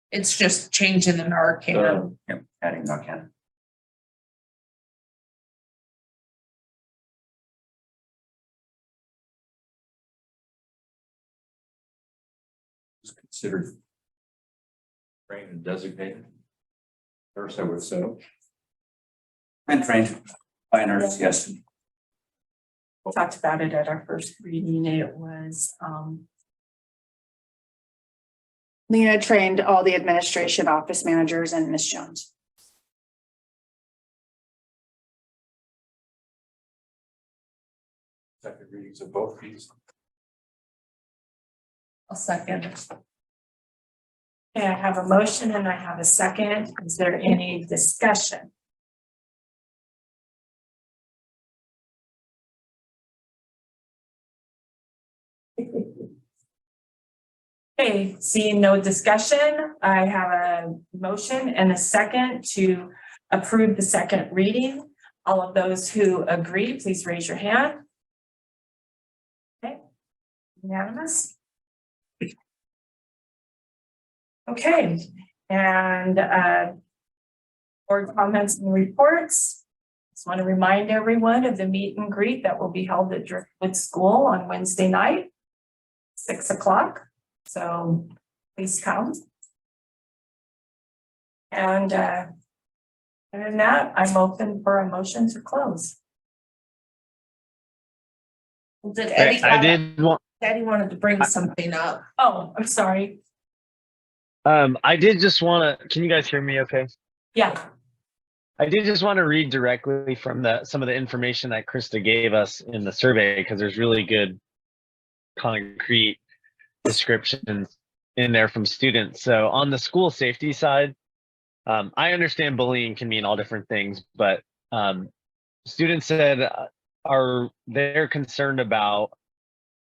It's just changing the Narcan. Yep, adding Narcan. Is considered trained and designated. Nurse, I would say. And trained by a nurse, yes. We talked about it at our first reading. It was, Lena trained all the administration office managers and Miss Jones. Second readings of both these. A second. okay, I have a motion and I have a second. Is there any discussion? Okay, seeing no discussion, I have a motion and a second to approve the second reading. All of those who agree, please raise your hand. Okay, unanimous. Okay, and board comments and reports. Just want to remind everyone of the meet and greet that will be held at Driftwood School on Wednesday night, 6 o'clock. So please come. And other than that, I'm open for a motion to close. Did Eddie, I did want, Eddie wanted to bring something up. Oh, I'm sorry. I did just want to, can you guys hear me okay? Yeah, I did just want to read directly from some of the information that Krista gave us in the survey, because there's really good concrete descriptions in there from students. So on the school safety side, I understand bullying can mean all different things, but students said they're concerned about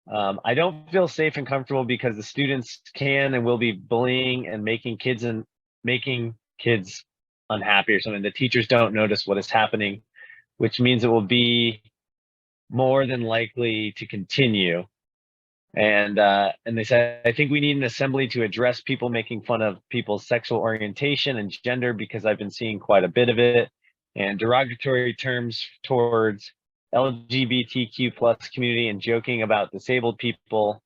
I don't feel safe and comfortable because the students can and will be bullying and making kids unhappy or something. The teachers don't notice what is happening, which means it will be more than likely to continue. And they said, I think we need an assembly to address people making fun of people's sexual orientation and gender, because I've been seeing quite a bit of it, and derogatory terms towards LGBTQ plus community and joking about disabled people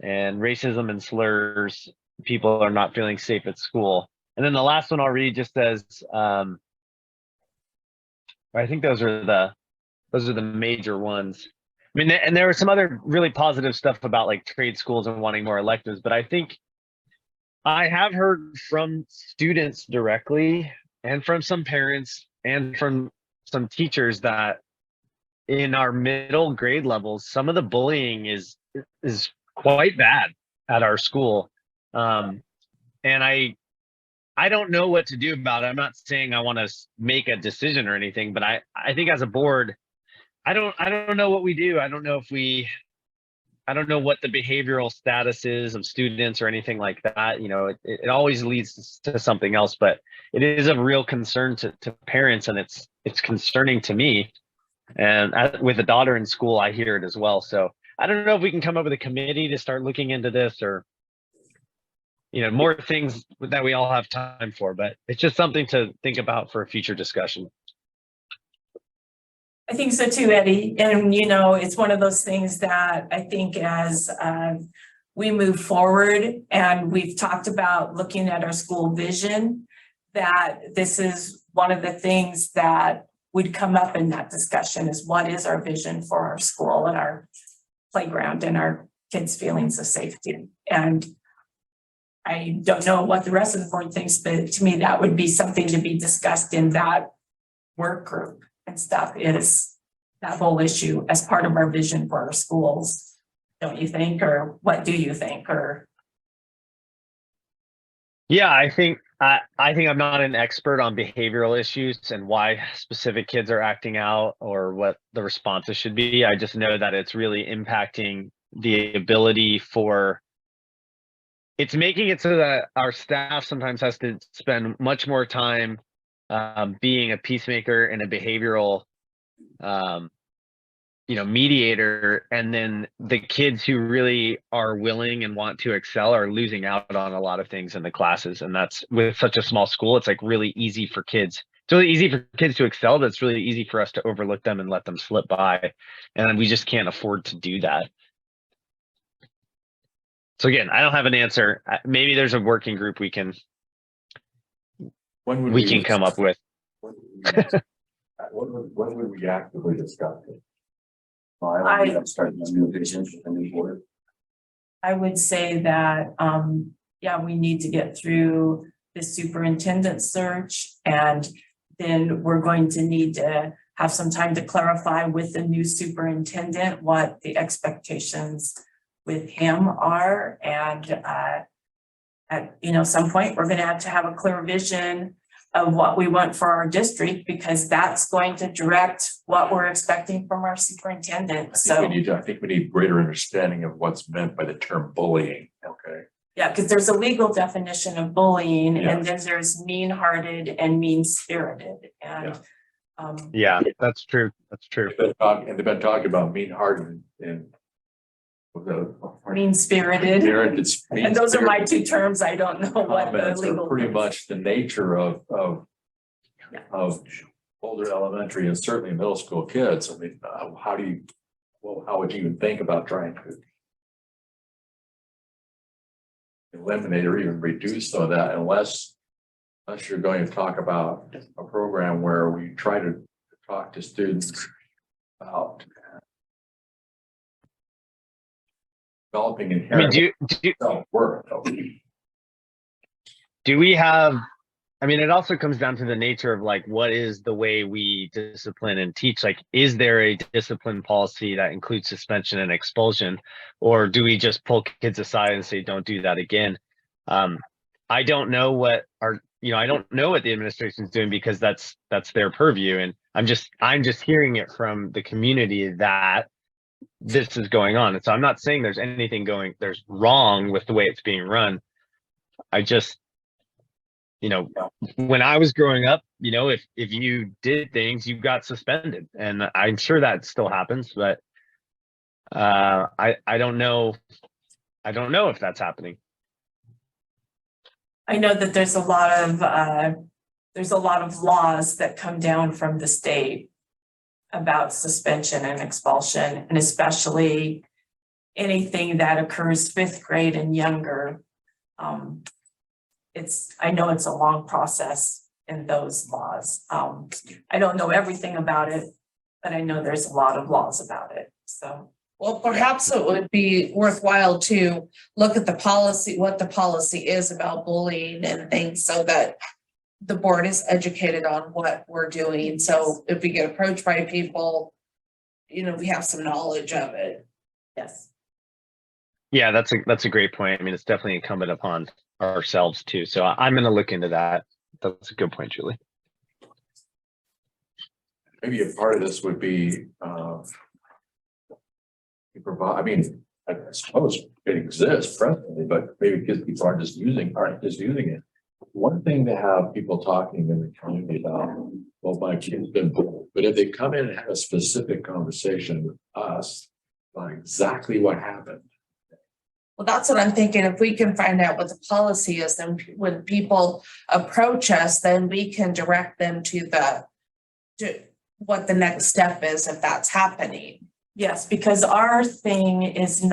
and racism and slurs. People are not feeling safe at school. And then the last one I'll read just says, I think those are the major ones. I mean, and there was some other really positive stuff about like trade schools and wanting more electives, but I think I have heard from students directly and from some parents and from some teachers that in our middle grade levels, some of the bullying is quite bad at our school. And I don't know what to do about it. I'm not saying I want to make a decision or anything, but I think as a board, I don't know what we do. I don't know what the behavioral status is of students or anything like that. You know, it always leads to something else, but it is of real concern to parents, and it's concerning to me. And with a daughter in school, I hear it as well. So I don't know if we can come up with a committee to start looking into this, or, you know, more things that we all have time for, but it's just something to think about for a future discussion. I think so too, Eddie. And, you know, it's one of those things that I think as we move forward and we've talked about looking at our school vision, that this is one of the things that would come up in that discussion is what is our vision for our school and our playground and our kids' feelings of safety. And I don't know what the rest of the board thinks, but to me, that would be something to be discussed in that work group and stuff, is that whole issue as part of our vision for our schools. don't you think, or what do you think, or? Yeah, I think I'm not an expert on behavioral issues and why specific kids are acting out or what the responses should be. I just know that it's really impacting the ability for, it's making it so that our staff sometimes has to spend much more time being a peacemaker and a behavioral mediator, and then the kids who really are willing and want to excel are losing out on a lot of things in the classes. And that's, with such a small school, it's like really easy for kids. It's really easy for kids to excel, but it's really easy for us to overlook them and let them slip by. And we just can't afford to do that. So again, I don't have an answer. Maybe there's a working group we can come up with. When would we actively discuss it? I'm starting a new vision for the new board. I would say that, we need to get through the superintendent search, and then we're going to need to have some time to clarify with the new superintendent what the expectations with him are. And at some point, we're going to have a clear vision of what we want for our district, because that's going to direct what we're expecting from our superintendent. I think we need greater understanding of what's meant by the term bullying. Okay. Yeah, because there's a legal definition of bullying, Yeah. and then there's mean-hearted and mean-spirited. And Yeah, that's true. That's true. They've been talking about mean-hearted and mean-spirited. And those are my two terms. I don't know what the legal. Pretty much the nature of older elementary and certainly middle school kids. I mean, how would you even think about trying to eliminate or even reduce some of that, unless you're going to talk about a program where we try to talk to students about developing inherent self-worth. Do we have, it also comes down to the nature of like, what is the way we discipline and teach? Like, is there a discipline policy that includes suspension and expulsion, or do we just pull kids aside and say, don't do that again? I don't know what I don't know what the administration is doing, because that's their purview. And I'm just hearing it from the community that this is going on. And so I'm not saying there's anything there's wrong with the way it's being run. I just, when I was growing up, if you did things, you got suspended, and I'm sure that still happens, but I don't know. I don't know if that's happening. I know that there's a lot of laws that come down from the state about suspension and expulsion, and especially anything that occurs 5th grade and younger. I know it's a long process in those laws. I don't know everything about it, but I know there's a lot of laws about it. So, well, perhaps it would be worthwhile to look at the policy, what the policy is about bullying and things, so that the board is educated on what we're doing. So if we get approached by people, we have some knowledge of it. yes. Yeah, that's a great point. It's definitely incumbent upon ourselves too. So I'm going to look into that. That's a good point, Julie. Maybe a part of this would be provide. I suppose it exists presently, but maybe because people aren't just using it. One thing to have people talking in the community about, well, my kid's been bullied, but if they come in and have a specific conversation with us about exactly what happened. Well, that's what I'm thinking. If we can find out what the policy is, then when people approach us, then we can direct them to what the next step is if that's happening. Yes, because our thing is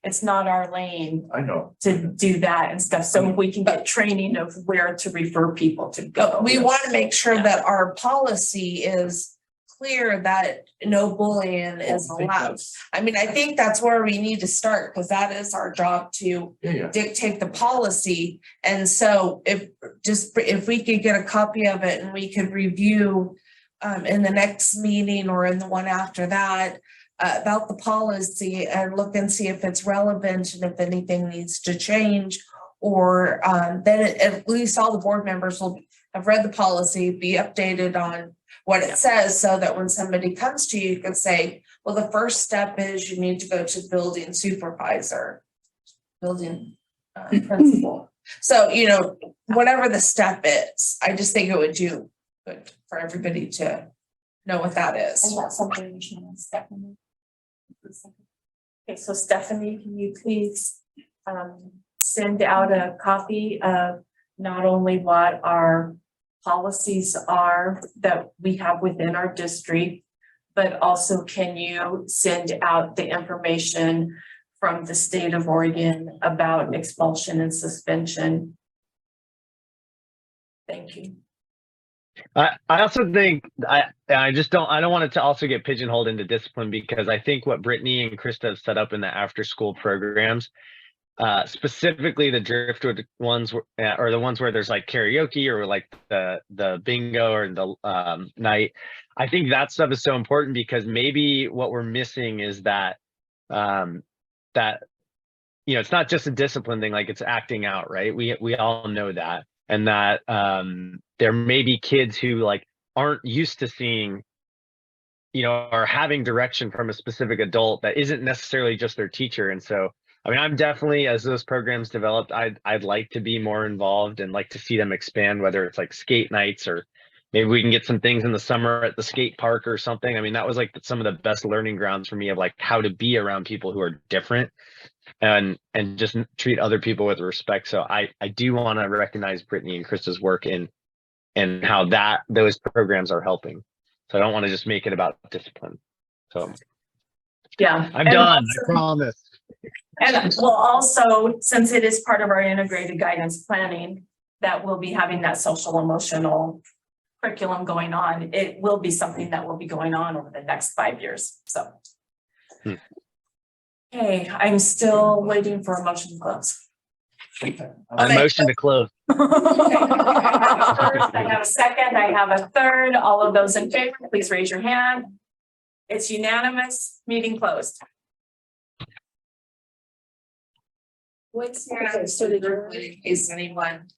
it's not our lane. I know. To do that and stuff. So we can get training of where to refer people to go. But we want to make sure that our policy is clear, that no bullying is allowed. I think that's where we need to start, because that is our job to dictate the policy. And so if we could get a copy of it and we could review in the next meeting or in the one after that, about the policy and look and see if it's relevant and if anything needs to change. Or then at least all the board members will have read the policy, be updated on what it says, so that when somebody comes to you, you can say, well, the first step is you need to go to building supervisor, building principal. So, you know, whatever the step is, I just think it would do good for everybody to know what that is. And that's something we should ask Stephanie. Okay, so Stephanie, can you please send out a copy of not only what our policies are that we have within our district, but also can you send out the information from the state of Oregon about expulsion and suspension? Thank you. I also think I don't want it to also get pigeonholed into discipline, because I think what Brittany and Krista have set up in the after school programs, specifically the driftwood ones, or the ones where there's like karaoke or like the bingo or the night. I think that stuff is so important, because maybe what we're missing is that you know, it's not just a discipline thing, like it's acting out, right? We all know that. And that there may be kids who like aren't used to seeing, you know, or having direction from a specific adult that isn't necessarily just their teacher. And so, I mean, I'm definitely, as those programs developed, I'd like to be more involved and like to see them expand, whether it's like skate nights, or maybe we can get some things in the summer at the skate park or something. I mean, that was like some of the best learning grounds for me of like how to be around people who are different and just treat other people with respect. So I do want to recognize Brittany and Krista's work and how those programs are helping. So I don't want to just make it about discipline. So Yeah. I'm done, I promise. And well, also, since it is part of our integrated guidance planning, that we'll be having that social emotional curriculum going on. It will be something that will be going on over the next 5 years. So. Okay, I'm still waiting for a motion to close. A motion to close. I have a second, I have a third. All of those in favor, please raise your hand. It's unanimous, meeting closed. What's your, so in case anyone